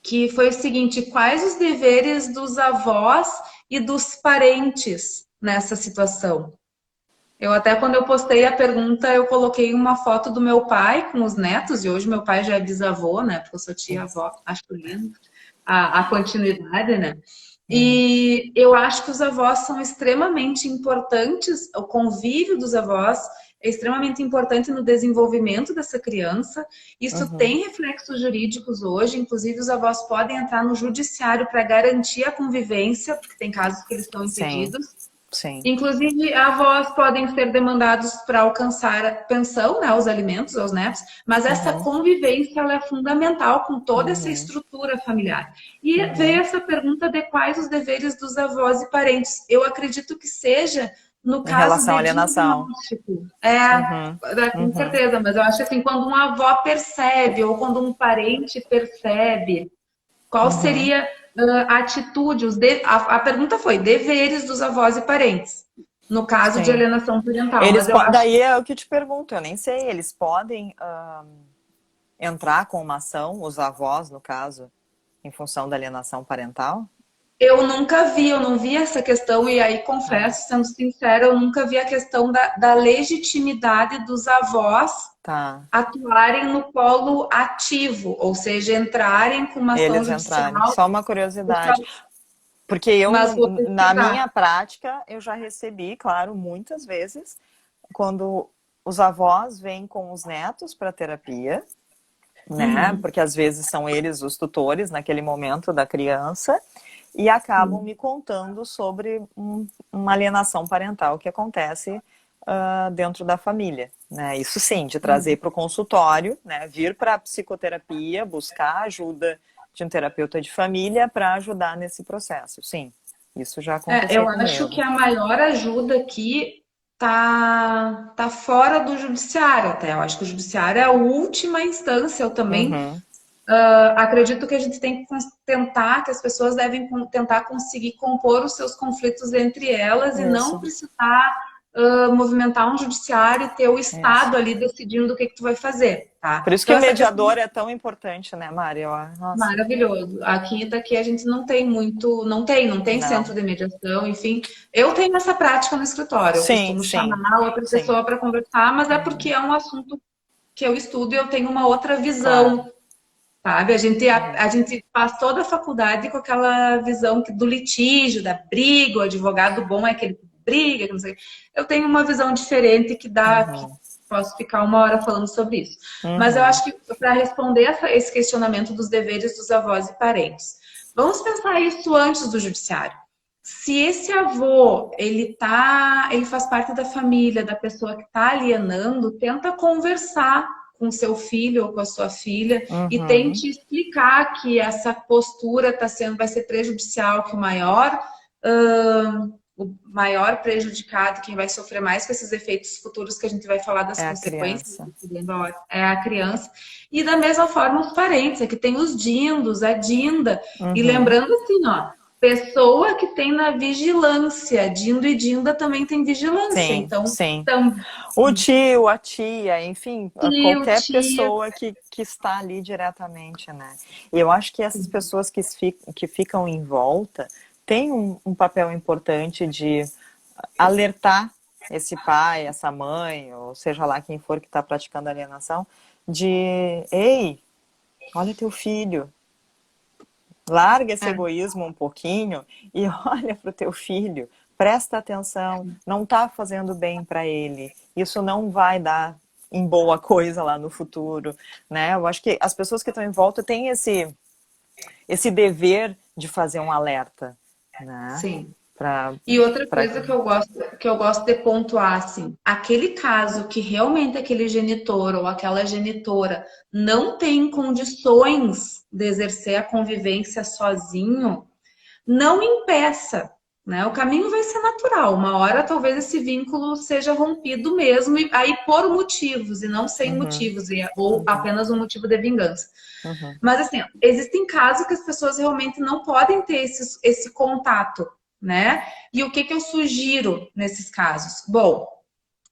que foi o seguinte: quais os deveres dos avós e dos parentes nessa situação? Eu até quando eu postei a pergunta, eu coloquei uma foto do meu pai com os netos, e hoje meu pai já é bisavô, né? Porque eu sou tia-avó, acho lindo a continuidade, né? Hum, E eu acho que os avós são extremamente importantes, o convívio dos avós é extremamente importante no desenvolvimento dessa criança. Isso uhum. tem reflexos jurídicos hoje, inclusive os avós podem entrar no judiciário para garantir a convivência, porque tem casos que eles estão Sim, impedidos. sim. Inclusive, avós podem ser demandados para alcançar a pensão, né, os alimentos aos netos, mas essa Uhum, convivência ela é fundamental com toda essa uhum, estrutura familiar. E veio uhum. essa pergunta de quais os deveres dos avós e parentes. Eu acredito que seja no Em caso relação à de alienação. diagnóstico. Uhum, Com uhum, certeza, mas eu acho assim, quando uma avó percebe ou quando um parente percebe, qual uhum. seria a atitude? A pergunta foi deveres dos avós e parentes, no caso de Sim. alienação parental. Mas eu acho Daí é o que eu te pergunto, eu nem sei, eles podem entrar com uma ação, os avós, no caso, em função da alienação parental? eu nunca vi, eu não vi essa questão, e aí Tá, confesso, sendo sincera, eu nunca vi a questão da legitimidade dos avós tá. atuarem no polo ativo, ou seja, entrarem com uma ação Eles entrarem. judicial, Só uma curiosidade. Porque mas vou na minha pesquisar. prática, eu já recebi, claro, muitas vezes, quando os avós vêm com os netos para terapia, né? Uhum, Porque às vezes são eles os tutores naquele momento da criança e acabam sim. me contando sobre uma alienação parental que acontece dentro da família, né? Isso sim, de trazer para o consultório, né? Vir para a psicoterapia, buscar ajuda de um terapeuta de família para ajudar nesse processo. Sim, isso já aconteceu Eu acho comigo. que a maior ajuda aqui tá fora do judiciário até. Eu acho que o judiciário é a última instância. Eu também Uhum, acredito que a gente tem que tentar, que as pessoas devem tentar conseguir compor os seus conflitos entre elas e não isso, precisar movimentar um judiciário e ter o isso. Estado ali decidindo o que tu vai fazer, tá? Por isso que Então o essa questão mediador é tão importante, né, Mari? Nossa, maravilhoso. Daqui a gente não tem muito, não tem centro não. de mediação, enfim. Eu tenho essa prática no escritório, eu Sim, costumo sim, chamar outra sim. pessoa para conversar, mas é porque Uhum, é um assunto que eu estudo e eu tenho uma outra claro. visão, sabe? A Uhum, gente faz toda a faculdade com aquela visão do litígio, da briga, o advogado bom é aquele que briga, que não sei. Eu tenho uma visão diferente que uhum, posso ficar uma hora falando sobre isso. Mas eu uhum. acho que para responder esse questionamento dos deveres dos avós e parentes, vamos pensar isso antes do judiciário. Se esse avô, ele faz parte da família, da pessoa que está alienando, tenta conversar com seu filho ou com a sua filha e Uhum. tente explicar que essa postura vai ser prejudicial, que o maior prejudicado, quem vai sofrer mais com esses efeitos futuros que a gente vai falar das É a consequências, criança. é a criança. E da mesma forma os parentes, é que tem os dindos, a dinda. E Uhum. lembrando assim, ó, pessoa que tem na vigilância, dindo e dinda também tem vigilância. Sim, Então, sim. O tio, a tia, enfim, tio, qualquer tia, pessoa que está ali diretamente, né? E eu acho que essas pessoas que ficam em volta tem um papel importante de alertar esse pai, essa mãe, ou seja lá quem for que está praticando alienação, de, ei, olha teu filho, larga esse É, egoísmo um pouquinho e olha para o teu filho, presta atenção, não está fazendo bem para ele, isso não vai dar em boa coisa lá no futuro, né? Eu acho que as pessoas que estão em volta têm esse dever de fazer um alerta, né? sim. Pra, E outra pra... coisa que eu gosto de pontuar, assim, aquele caso que realmente aquele genitor ou aquela genitora não tem condições de exercer a convivência sozinho, não impeça, né? O caminho vai ser natural. Uma hora talvez esse vínculo seja rompido mesmo, e aí por motivos e não sem Uhum, motivos, ou uhum, apenas um motivo de vingança. uhum, Mas assim, existem casos que as pessoas realmente não podem ter esse contato, né? E o que, que eu sugiro nesses casos? Bom,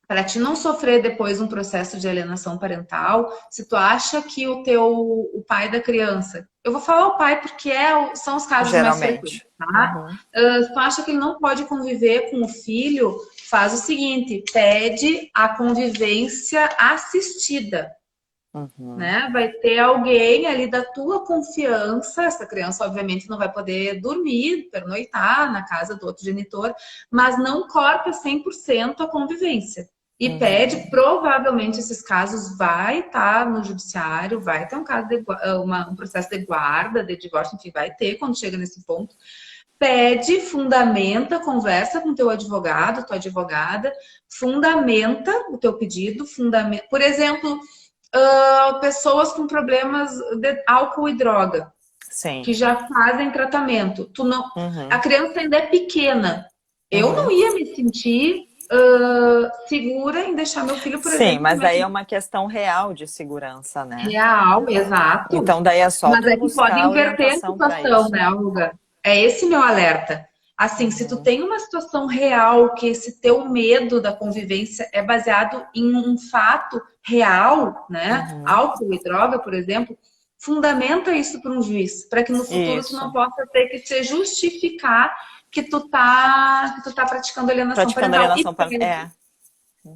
para te não sofrer depois um processo de alienação parental, se tu acha que o pai da criança, eu vou falar o pai porque são os casos mais frequentes, geralmente. tá? Uhum, Se tu acha que ele não pode conviver com o filho, faz o seguinte, pede a convivência assistida, uhum, né? Vai ter alguém ali da tua confiança. Essa criança, obviamente, não vai poder dormir, pernoitar na casa do outro genitor, mas não corta 100% a convivência. E pede, uhum, provavelmente esses casos vai estar no judiciário, vai ter um caso um processo de guarda, de divórcio, enfim, vai ter quando chega nesse ponto. Pede, fundamenta, conversa com teu advogado, tua advogada, fundamenta o teu pedido, fundamenta. Por exemplo, pessoas com problemas de álcool e droga, sim. que já fazem tratamento. Tu não, a Uhum, criança ainda é pequena. Eu não uhum. ia me sentir segura em deixar meu filho, por Sim, exemplo, mas comer daí é uma questão real de segurança, né? real, exato. Então daí é só Mas tu é que pode buscar inverter a orientação para situação, isso. né, Olga? É esse meu alerta. Assim, se tu Uhum, tem uma situação real, que esse teu medo da convivência é baseado em um fato real, né? uhum. Álcool e droga, por exemplo, fundamenta isso para um juiz, para que no futuro tu não Isso. possa ter que se justificar que tu tá praticando alienação Praticando parental. alienação parental. É.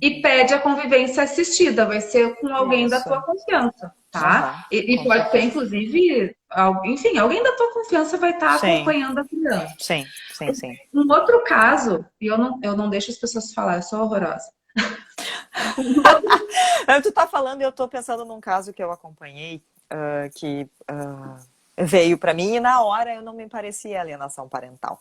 E Uhum. pede a convivência assistida, vai ser com alguém da Isso. tua confiança, tá? Aham, E com pode ser, certeza. inclusive, enfim, alguém da tua confiança vai estar Sim, acompanhando a criança. sim, sim, sim. Um outro caso, e eu não deixo as pessoas falar, eu sou horrorosa. Tu tá falando e eu tô pensando num caso que eu acompanhei, que veio para mim e na hora eu não me parecia alienação parental.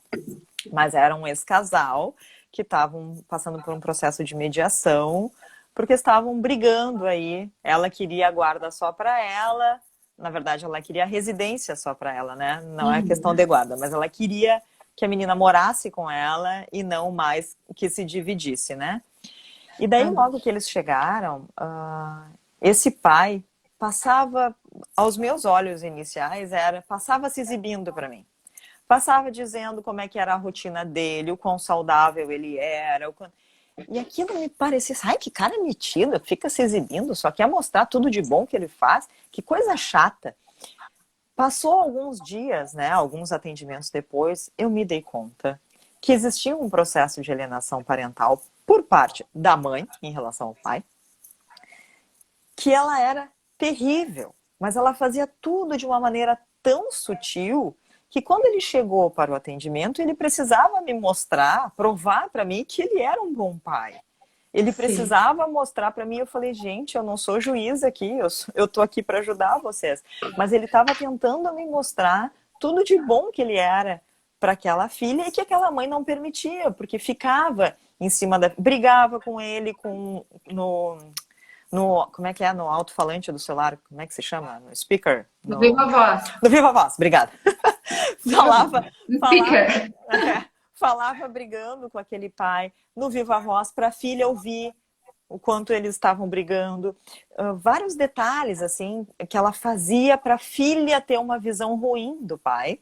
Mas era um ex-casal que estavam passando por um processo de mediação, porque estavam brigando aí. Ela queria a guarda só para ela, na verdade ela queria a residência só para ela, né? Não é questão de Uhum. guarda, mas ela queria que a menina morasse com ela e não mais que se dividisse, né? E daí, Uhum. logo que eles chegaram, esse pai passava, aos meus olhos iniciais, passava se exibindo para mim. Passava dizendo como é que era a rotina dele, o quão saudável ele era. E aquilo me parecia, ai, que cara metido, fica se exibindo, só quer mostrar tudo de bom que ele faz. Que coisa chata. Passou alguns dias, né, alguns atendimentos depois, eu me dei conta que existia um processo de alienação parental por parte da mãe em relação ao pai, que ela era terrível, mas ela fazia tudo de uma maneira tão sutil que quando ele chegou para o atendimento, ele precisava me mostrar, provar para mim que ele era um bom pai. Ele Sim. precisava mostrar para mim, eu falei, gente, eu não sou juiz aqui, eu tô aqui para ajudar vocês. Mas ele estava tentando me mostrar tudo de bom que ele era para aquela filha e que aquela mãe não permitia, porque ficava em cima da... brigava com ele como é que é, no alto-falante do celular, como é que se chama? No speaker? No Viva Voz. No Viva Voz, obrigada. Viva Voz. falava, falava, Speaker. falava brigando com aquele pai no Viva Voz para a filha ouvir o quanto eles estavam brigando. Vários detalhes, assim, que ela fazia para a filha ter uma visão ruim do pai.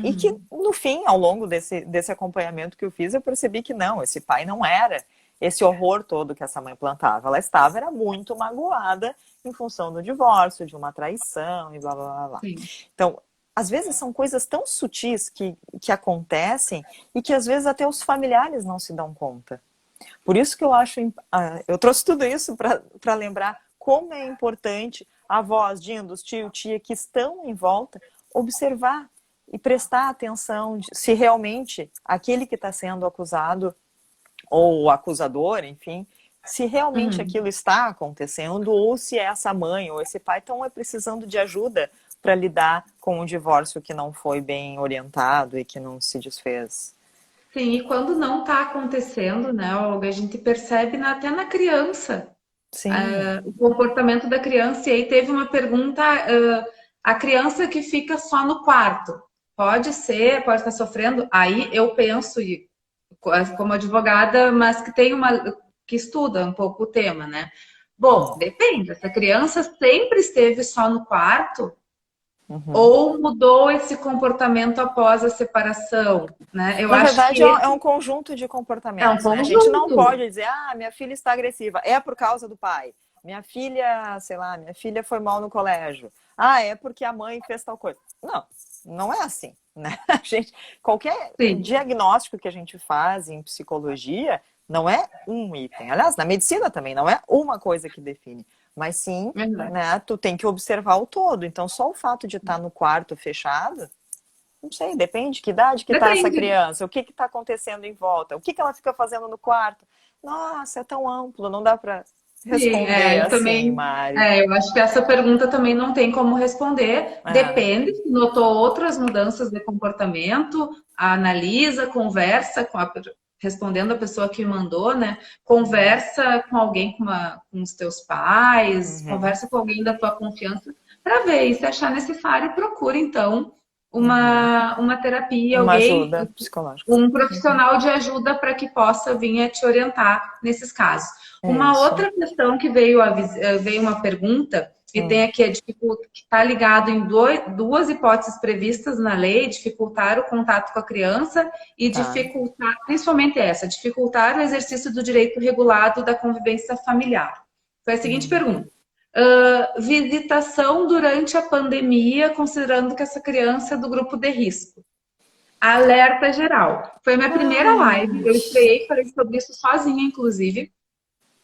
E que, Uhum. no fim, ao longo desse acompanhamento que eu fiz, eu percebi que não, esse pai não era esse horror todo que essa mãe plantava. Ela era muito magoada em função do divórcio, de uma traição e blá, blá, blá, blá. Sim. Então, às vezes são coisas tão sutis que acontecem e que às vezes até os familiares não se dão conta. Por isso que eu acho, eu trouxe tudo isso para lembrar como é importante avós, dindos, tio, tia que estão em volta observar e prestar atenção se realmente aquele que está sendo acusado ou o acusador, enfim, se realmente Uhum. aquilo está acontecendo ou se essa mãe ou esse pai estão precisando de ajuda para lidar com um divórcio que não foi bem orientado e que não se desfez. Sim, e quando não está acontecendo, né, Olga, a gente percebe até na criança, Sim. o comportamento da criança. E aí teve uma pergunta, a criança que fica só no quarto, pode ser, pode estar sofrendo? Aí eu penso, e como advogada, mas que tem que estuda um pouco o tema, né? Bom, depende. Essa criança sempre esteve só no quarto, Uhum. ou mudou esse comportamento após a separação, né? Eu Na acho que verdade, é esse um conjunto de é um comportamentos, né? A gente não conjunto. pode dizer, minha filha está agressiva, é por causa do pai. Minha filha, sei lá, minha filha foi mal no colégio. É porque a mãe fez tal coisa. Não, não é assim, né? Qualquer Sim, diagnóstico que a gente faz em psicologia não é um item. Aliás, na medicina também não é uma coisa que define, mas sim, verdade. né? Tu tem que observar o todo. Então, só o fato de estar no quarto fechado não sei, depende que idade que tá essa Depende. criança, o que que tá acontecendo em volta, o que que ela fica fazendo no quarto. Nossa, é tão amplo, não dá para Sim, responder eu assim, também. Mari. Eu acho que essa pergunta também não tem como responder. É, Depende, se notou outras mudanças de comportamento, analisa, conversa respondendo a pessoa que mandou, né? Conversa com alguém, com os teus pais, uhum, conversa com alguém da tua confiança para ver. E se achar necessário, procura então uhum. uma terapia, Uma alguém, ajuda psicológica. um Uhum. profissional de ajuda para que possa vir a te orientar nesses casos. É Uma isso. outra questão que veio uma pergunta, e tem Hum, aqui que está ligado em duas hipóteses previstas na lei: dificultar o contato com a criança e tá. dificultar, principalmente essa, dificultar o exercício do direito regulado da convivência familiar. Foi a seguinte Hum. pergunta: visitação durante a pandemia, considerando que essa criança é do grupo de risco. Alerta geral. Foi a minha primeira live, Ai, eu estreiei, falei sobre isso sozinha, inclusive,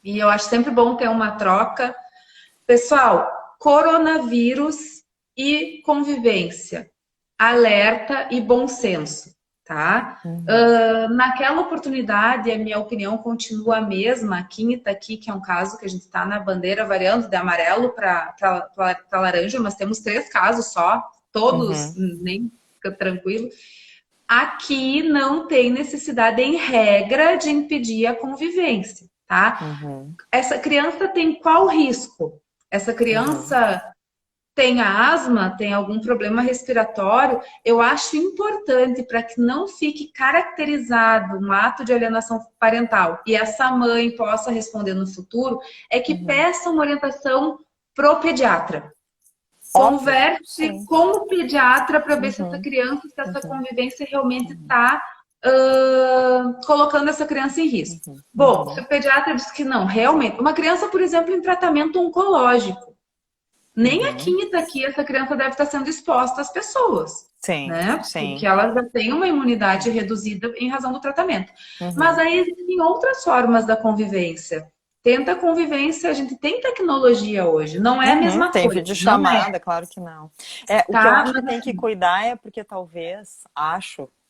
e eu acho sempre bom ter uma troca. Pessoal, coronavírus e convivência. Alerta e bom senso, tá? uhum. Naquela oportunidade, a minha opinião continua a mesma. Aqui em Itaqui, que é um caso que a gente está na bandeira variando de amarelo para laranja, mas temos 3 casos só, todos Uhum. nem fica tranquilo. Aqui não tem necessidade, em regra, de impedir a convivência, tá? Uhum. Essa criança tem qual risco? Essa Uhum. criança tem asma, tem algum problema respiratório? Eu acho importante para que não fique caracterizado um ato de alienação parental e essa mãe possa responder no futuro, é que Uhum. peça uma orientação pro pediatra. Óbvio, Converse sim. com o pediatra para ver se essa Uhum. criança, se essa Uhum. convivência realmente Uhum. está colocando essa criança em risco. Uhum. Bom, se Uhum. o pediatra diz que não, realmente, uma criança, por exemplo, em tratamento oncológico, nem aqui Uhum. em Itaqui essa criança deve estar sendo exposta às pessoas, Sim, né? Porque sim. ela já tem uma imunidade reduzida em razão do tratamento. Mas Uhum. aí existem outras formas da convivência. Tenta a convivência, a gente tem tecnologia hoje, não é a Uhum, mesma tem coisa, não é, videochamada, claro que não. O que eu tá? acho que Mas tem que cuidar é porque talvez,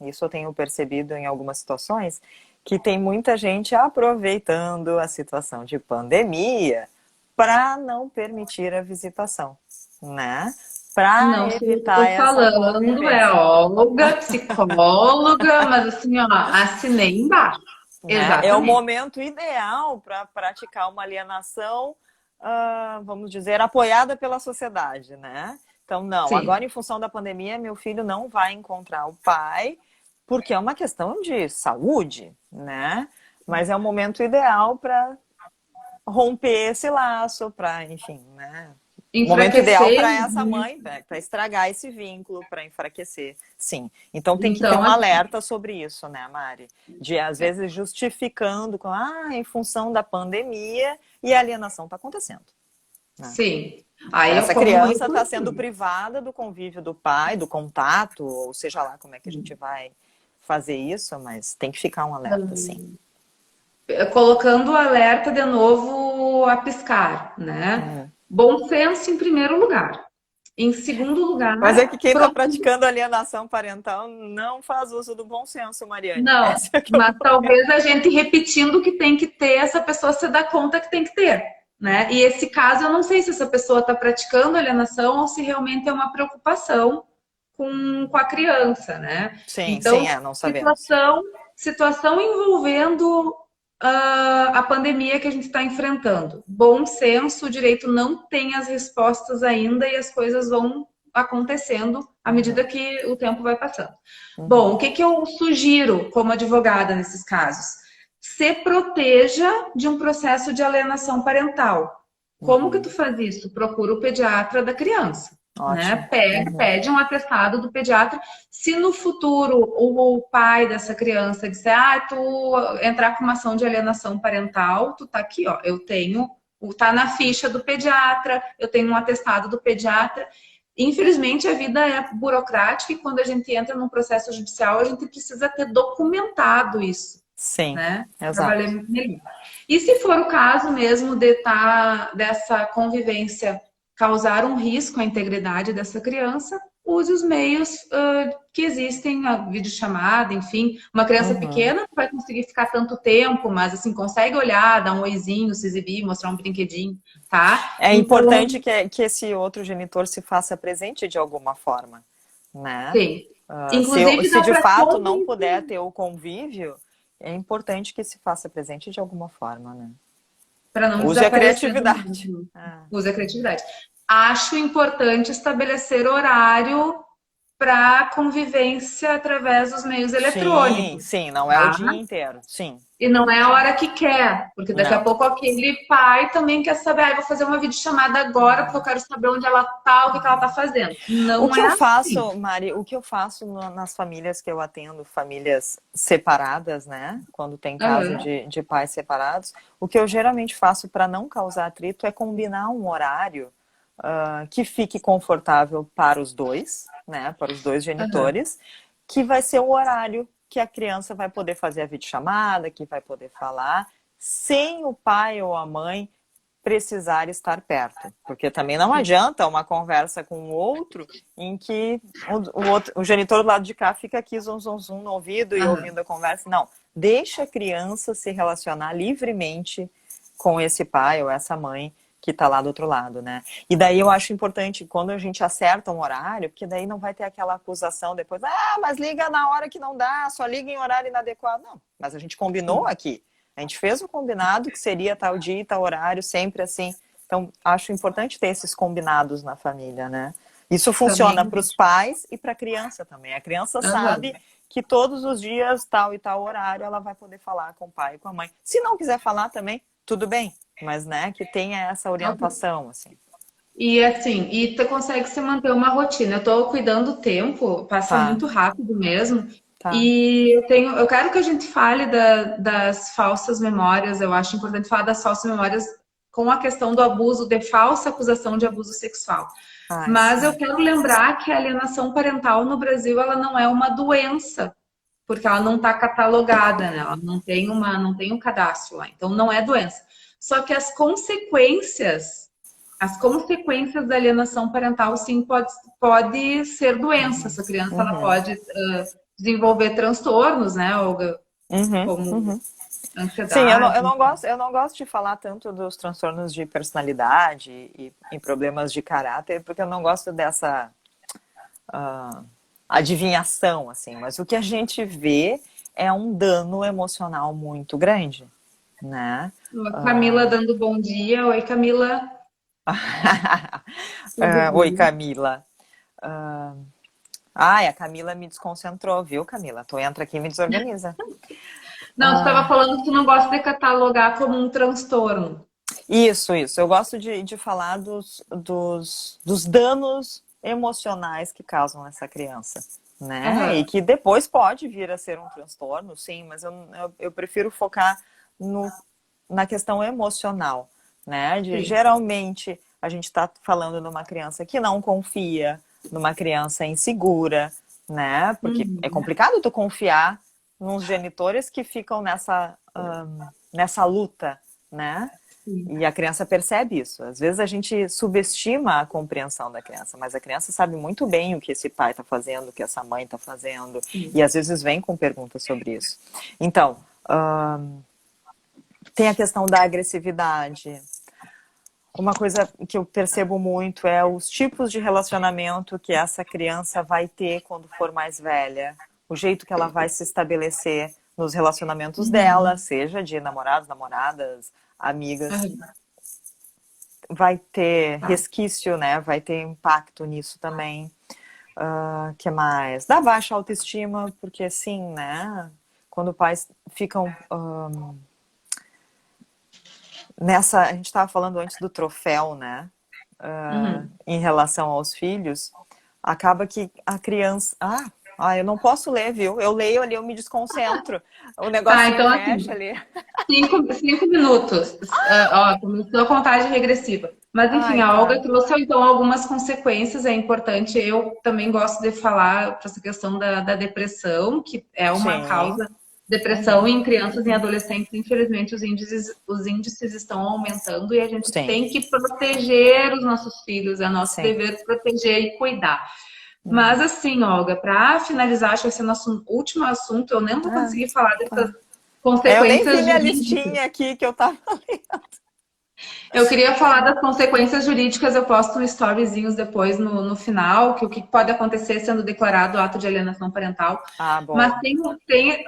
isso eu tenho percebido em algumas situações, que tem muita gente aproveitando a situação de pandemia para não permitir a visitação, né? Para não sou eu que evitar estou essa falando, é convivência, Olga, psicóloga, mas assim, ó, assinei embaixo. né? É o Exatamente. momento ideal para praticar uma alienação, vamos dizer, apoiada pela sociedade, né? Então, não, agora Sim. em função da pandemia, meu filho não vai encontrar o pai, porque é uma questão de saúde, né? Mas é o momento ideal para romper esse laço, para, enfim, né? O momento ideal Enfraquecer, para essa mãe, né? Para estragar esse vínculo, para enfraquecer. Sim. Então tem que ter então, um assim, alerta sobre isso, né, Mari? De às vezes justificando com, em função da pandemia e a alienação está acontecendo. Né? sim. Aí eu Essa como mãe, criança está sendo privada do convívio do pai, do contato, ou seja lá como é que a gente vai fazer isso, mas tem que ficar um alerta, sim. colocando o alerta de novo a piscar, né? Hum. Bom senso em primeiro lugar. Em segundo Mas é que lugar, quem está praticando alienação parental não faz uso do bom senso, Mariane. não, Essa é que eu... mas talvez a gente repetindo que tem que ter, essa pessoa se dá conta que tem que ter, né? E esse caso, eu não sei se essa pessoa está praticando alienação ou se realmente é uma preocupação com a criança, né? Sim, sim, Então, é, não sabemos. situação envolvendo a pandemia que a gente está enfrentando. Bom senso, o direito não tem as respostas ainda e as coisas vão acontecendo à medida Uhum, que o tempo vai passando. Bom, uhum, o que, que eu sugiro como advogada nesses casos? Se proteja de um processo de alienação parental. Como que tu uhum. faz isso? Procura o pediatra da criança, né? Ótimo. Uhum. Pede um atestado do pediatra. Se no futuro o pai dessa criança disser, tu entrar com uma ação de alienação parental, tu tá aqui, ó, eu tenho, tá na ficha do pediatra, eu tenho um atestado do pediatra. Infelizmente, a vida é burocrática e quando a gente entra num processo judicial, a gente precisa ter documentado isso, Sim, né? Para valer exato. melhor. E se for o caso mesmo de dessa convivência causar um risco à integridade dessa criança, use os meios que existem, a videochamada, enfim. Uma criança Uhum. pequena não vai conseguir ficar tanto tempo, mas assim, consegue olhar, dar um oizinho, se exibir, mostrar um brinquedinho, tá? É Então, importante que esse outro genitor se faça presente de alguma forma, né? sim. Inclusive, Se dá de para fato não puder ter o convívio, é importante que se faça presente de alguma forma, né? para não Use a desaparecer do criatividade. mundo. Ah. Use a criatividade. Acho importante estabelecer horário para convivência através dos meios Sim, eletrônicos, sim, não é o tá? dia inteiro, sim. E não é a hora que quer, porque daqui a Não. pouco aquele pai também quer saber, vou fazer uma videochamada agora porque eu quero saber onde ela tá, o que que ela tá fazendo. O Não que é eu assim. faço, Mari, o que eu faço nas famílias que eu atendo, famílias separadas, né? Quando tem caso Uhum. de pais separados, o que eu geralmente faço para não causar atrito é combinar um horário que fique confortável para os dois, né? Para os dois Uhum. genitores, que vai ser o horário que a criança vai poder fazer a videochamada, que vai poder falar, sem o pai ou a mãe precisar estar perto. Porque também não adianta uma conversa com o outro em que o genitor do lado de cá fica aqui zum, zum, zum no ouvido e Uhum. ouvindo a conversa. Não, deixa a criança se relacionar livremente com esse pai ou essa mãe que está lá do outro lado, né? E daí eu acho importante quando a gente acerta um horário, porque daí não vai ter aquela acusação depois, mas liga na hora que não dá, só liga em horário inadequado. Não, mas a gente combinou aqui. A gente fez o combinado que seria tal dia, tal horário, sempre assim. Então, acho importante ter esses combinados na família, né? Isso funciona Também. para os pais e para a criança também. A criança Uhum. sabe que todos os dias, tal e tal horário, ela vai poder falar com o pai e com a mãe. Se não quiser falar também, tudo bem. Mas, né, que tenha essa orientação, assim. E assim, e tu consegue se manter uma rotina. Eu tô cuidando do tempo, passa Tá, muito rápido mesmo. tá. E eu quero que a gente fale das falsas memórias. Eu acho importante falar das falsas memórias com a questão do abuso, de falsa acusação de abuso sexual. Ai, Mas eu sim. quero lembrar que a alienação parental no Brasil, ela não é uma doença, porque ela não está catalogada, né? Ela não tem um cadastro lá. Então não é doença. Só que as consequências da alienação parental, sim, pode ser doença. Essa criança ela Uhum, pode desenvolver transtornos, né, Olga? uhum, Como uhum. Sim, ansiedade. eu não gosto de falar tanto dos transtornos de personalidade e problemas de caráter, porque eu não gosto dessa adivinhação, assim. Mas o que a gente vê é um dano emocional muito grande, né? A Camila dando bom dia. Oi, Camila. Tudo Oi, bom? Camila. Ai, a Camila me desconcentrou, viu, Camila? Tu entra aqui e me desorganiza. Não, tu estava falando que tu não gosta de catalogar como um transtorno. Isso. Eu gosto de falar dos danos emocionais que causam essa criança, né? E Aham, que depois pode vir a ser um transtorno, sim, mas eu prefiro focar no, na questão emocional, né? sim. Geralmente a gente está falando de uma criança que não confia, numa criança insegura, né? Porque é Uhum. complicado tu confiar nos genitores que ficam nessa luta, né? Sim. E a criança percebe isso. Às vezes a gente subestima a compreensão da criança, mas a criança sabe muito bem o que esse pai está fazendo, o que essa mãe está fazendo, e às vezes vem com perguntas sobre isso. Então, tem a questão da agressividade. Uma coisa que eu percebo muito é os tipos de relacionamento que essa criança vai ter quando for mais velha, o jeito que ela vai se estabelecer nos relacionamentos dela, Uhum. seja de namorados, namoradas, amigas, Aham. vai ter Tá. resquício, né? Vai ter impacto nisso também. Que mais? Da baixa autoestima, porque assim, né? Quando pais ficam nessa, a gente estava falando antes do troféu, né? Uhum. Em relação aos filhos, acaba que a criança, eu não posso ler, viu? Eu leio ali, eu me desconcentro. O Tá, negocinho então fecha assim, ali. 5 minutos. Ó, começou a contagem regressiva. Mas, enfim, Ai, a Olga tá. trouxe então algumas consequências, é importante. Eu também gosto de falar para essa questão da depressão, que é uma Sim. causa. Depressão Uhum. em crianças e em adolescentes, infelizmente, os índices estão aumentando e a gente Sim. tem que proteger os nossos filhos, é nosso Sim. dever proteger e cuidar. Mas, Uhum. assim, Olga, para finalizar, acho que esse é o nosso último assunto, eu nem vou Ah, conseguir falar dessas tá. Eu nem vi consequências minha jurídicas. listinha aqui que eu tava lendo. Eu queria falar das consequências jurídicas, eu posto um storyzinhos depois no final, que o que pode acontecer sendo declarado ato de alienação parental. Ah, Mas bom. tem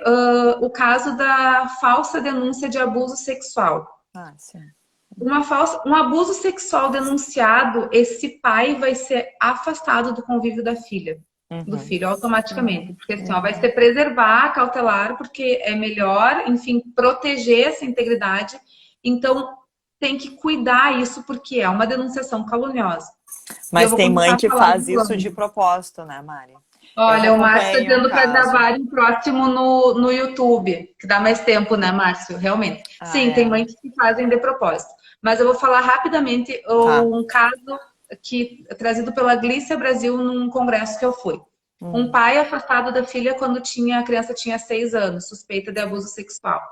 o caso da falsa denúncia de abuso sexual. Ah, sim. Um abuso sexual denunciado, esse pai vai ser afastado do convívio da filha, do Uhum. filho, automaticamente. Porque assim, ó, vai Uhum. ser preservar, cautelar, porque é melhor, enfim, proteger essa integridade. Então, tem que cuidar isso, porque é uma denunciação caluniosa. E eu Mas vou tem começar mãe a que falar do faz isso de plano. propósito, né, Mari? Eu já Olha, o Márcio está acompanhei um dizendo para caso. gravar em próximo no YouTube, que dá mais tempo, né, Márcio? Realmente. Ah, Sim, tem é. mães que fazem de propósito. Mas eu vou falar rapidamente Tá. um caso que trazido pela Glícia Brasil num congresso que eu fui. Um Hum. pai afastado da filha quando a criança tinha 6 anos, suspeita de abuso sexual.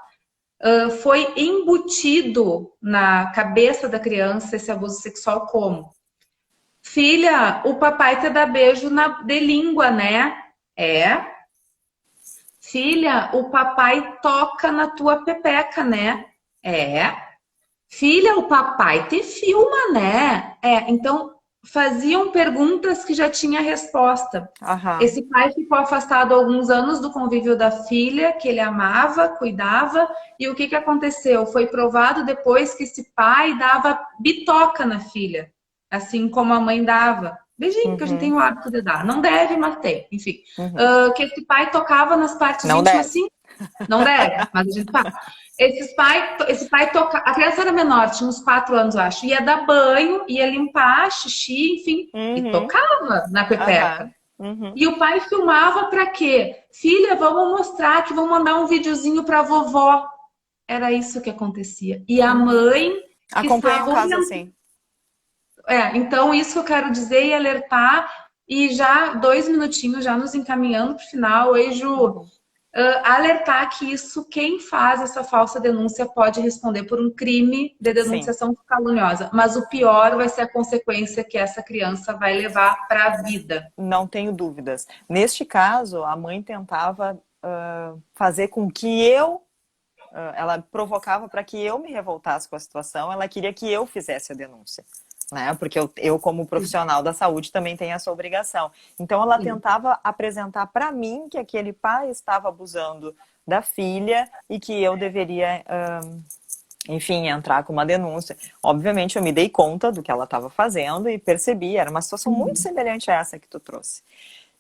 Foi embutido na cabeça da criança esse abuso sexual como? Filha, o papai te dá beijo de língua, né? É. Filha, o papai toca na tua pepeca, né? É. Filha, o papai te filma, né? É. Então, faziam perguntas que já tinha resposta. Aham. Esse pai ficou afastado há alguns anos do convívio da filha, que ele amava, cuidava, e o que aconteceu? Foi provado depois que esse pai dava bitoca na filha, assim como a mãe dava. Beijinho, que a gente tem Uhum. o hábito de dar. Não deve, mas tem. Enfim, Uhum. que esse pai tocava nas partes Não íntimas, deve. sim, não deve, mas a gente fala. Esse pai toca. A criança era menor, tinha uns 4 anos, eu acho. Ia dar banho, ia limpar, xixi, enfim, e Uhum. tocava na pepeca. Aham. Uhum. E o pai filmava para quê? Filha, vamos mostrar que vamos mandar um videozinho para vovó. Era isso que acontecia. E a Uhum. mãe que Acompanhei um estava caso orientando. assim. Então, isso que eu quero dizer e alertar. E já 2 minutinhos, já nos encaminhando para o final, oi, Ju. Uhum. Alertar que isso, quem faz essa falsa denúncia pode responder por um crime de Sim, denunciação caluniosa. Mas o pior vai ser a consequência que essa criança vai levar para a vida. não tenho dúvidas. Neste caso, a mãe tentava fazer com que ela provocava para que eu me revoltasse com a situação, ela queria que eu fizesse a denúncia. Né? Porque eu, como profissional da saúde, também tenho essa obrigação. Então, ela Sim. tentava apresentar para mim que aquele pai estava abusando da filha e que eu deveria, enfim, entrar com uma denúncia. Obviamente, eu me dei conta do que ela estava fazendo e percebi, era uma situação muito semelhante a essa que tu trouxe.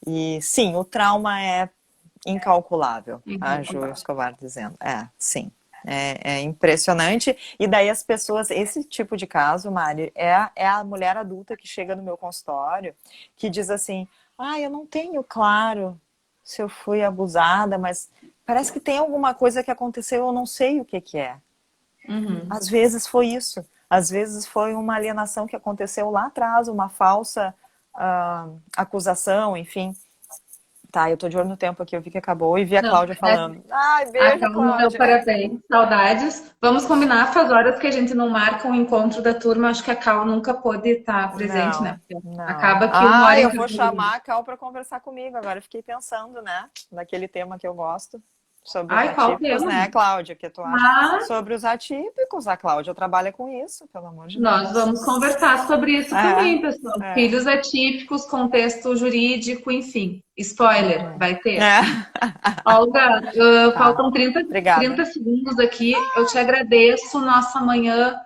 E sim, o trauma é incalculável, a Ju Escobar dizendo. Sim. É impressionante. E daí as pessoas, esse tipo de caso, Mari, é a mulher adulta que chega no meu consultório que diz assim, eu não tenho claro se eu fui abusada, mas parece que tem alguma coisa que aconteceu, eu não sei o que é. Uhum. Às vezes foi isso. Às vezes foi uma alienação que aconteceu lá atrás, uma falsa acusação, enfim. Tá, eu tô de olho no tempo aqui, eu vi que acabou e vi a Não, Cláudia falando. Ai, beijo, então, meu Cláudia. parabéns, saudades. Vamos combinar, faz horas que a gente não marca um encontro da turma. Acho que a Cal nunca pôde estar presente, né? Não, Porque não. acaba que uma Ah, hora em eu cada vou um. chamar a Cal para conversar comigo. Agora eu fiquei pensando, né? Naquele tema que eu gosto, sobre os Ai, qual atípicos, tema? né, Cláudia? O que tu acha? Ah, Sobre os atípicos. A Cláudia trabalha com isso, pelo amor de nós Deus. vamos conversar sobre isso também, pessoal. É, é, Filhos atípicos, contexto jurídico, enfim. Spoiler, vai ter. é. Olga, Tá. faltam Obrigada. 30 segundos aqui. Eu te agradeço. Nossa manhã,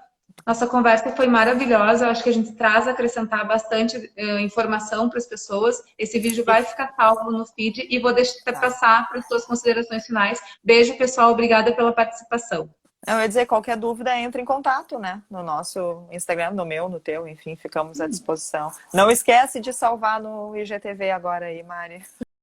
nossa conversa foi maravilhosa. Eu acho que a gente traz a acrescentar bastante informação para as pessoas. Esse vídeo E, vai ficar salvo no feed e vou deixar tá. passar para as suas considerações finais. Beijo, pessoal. Obrigada pela participação. Eu ia dizer, qualquer dúvida, entre em contato, né? No nosso Instagram, no meu, no teu, enfim, ficamos à disposição. Não esquece de salvar no IGTV agora aí, Mari.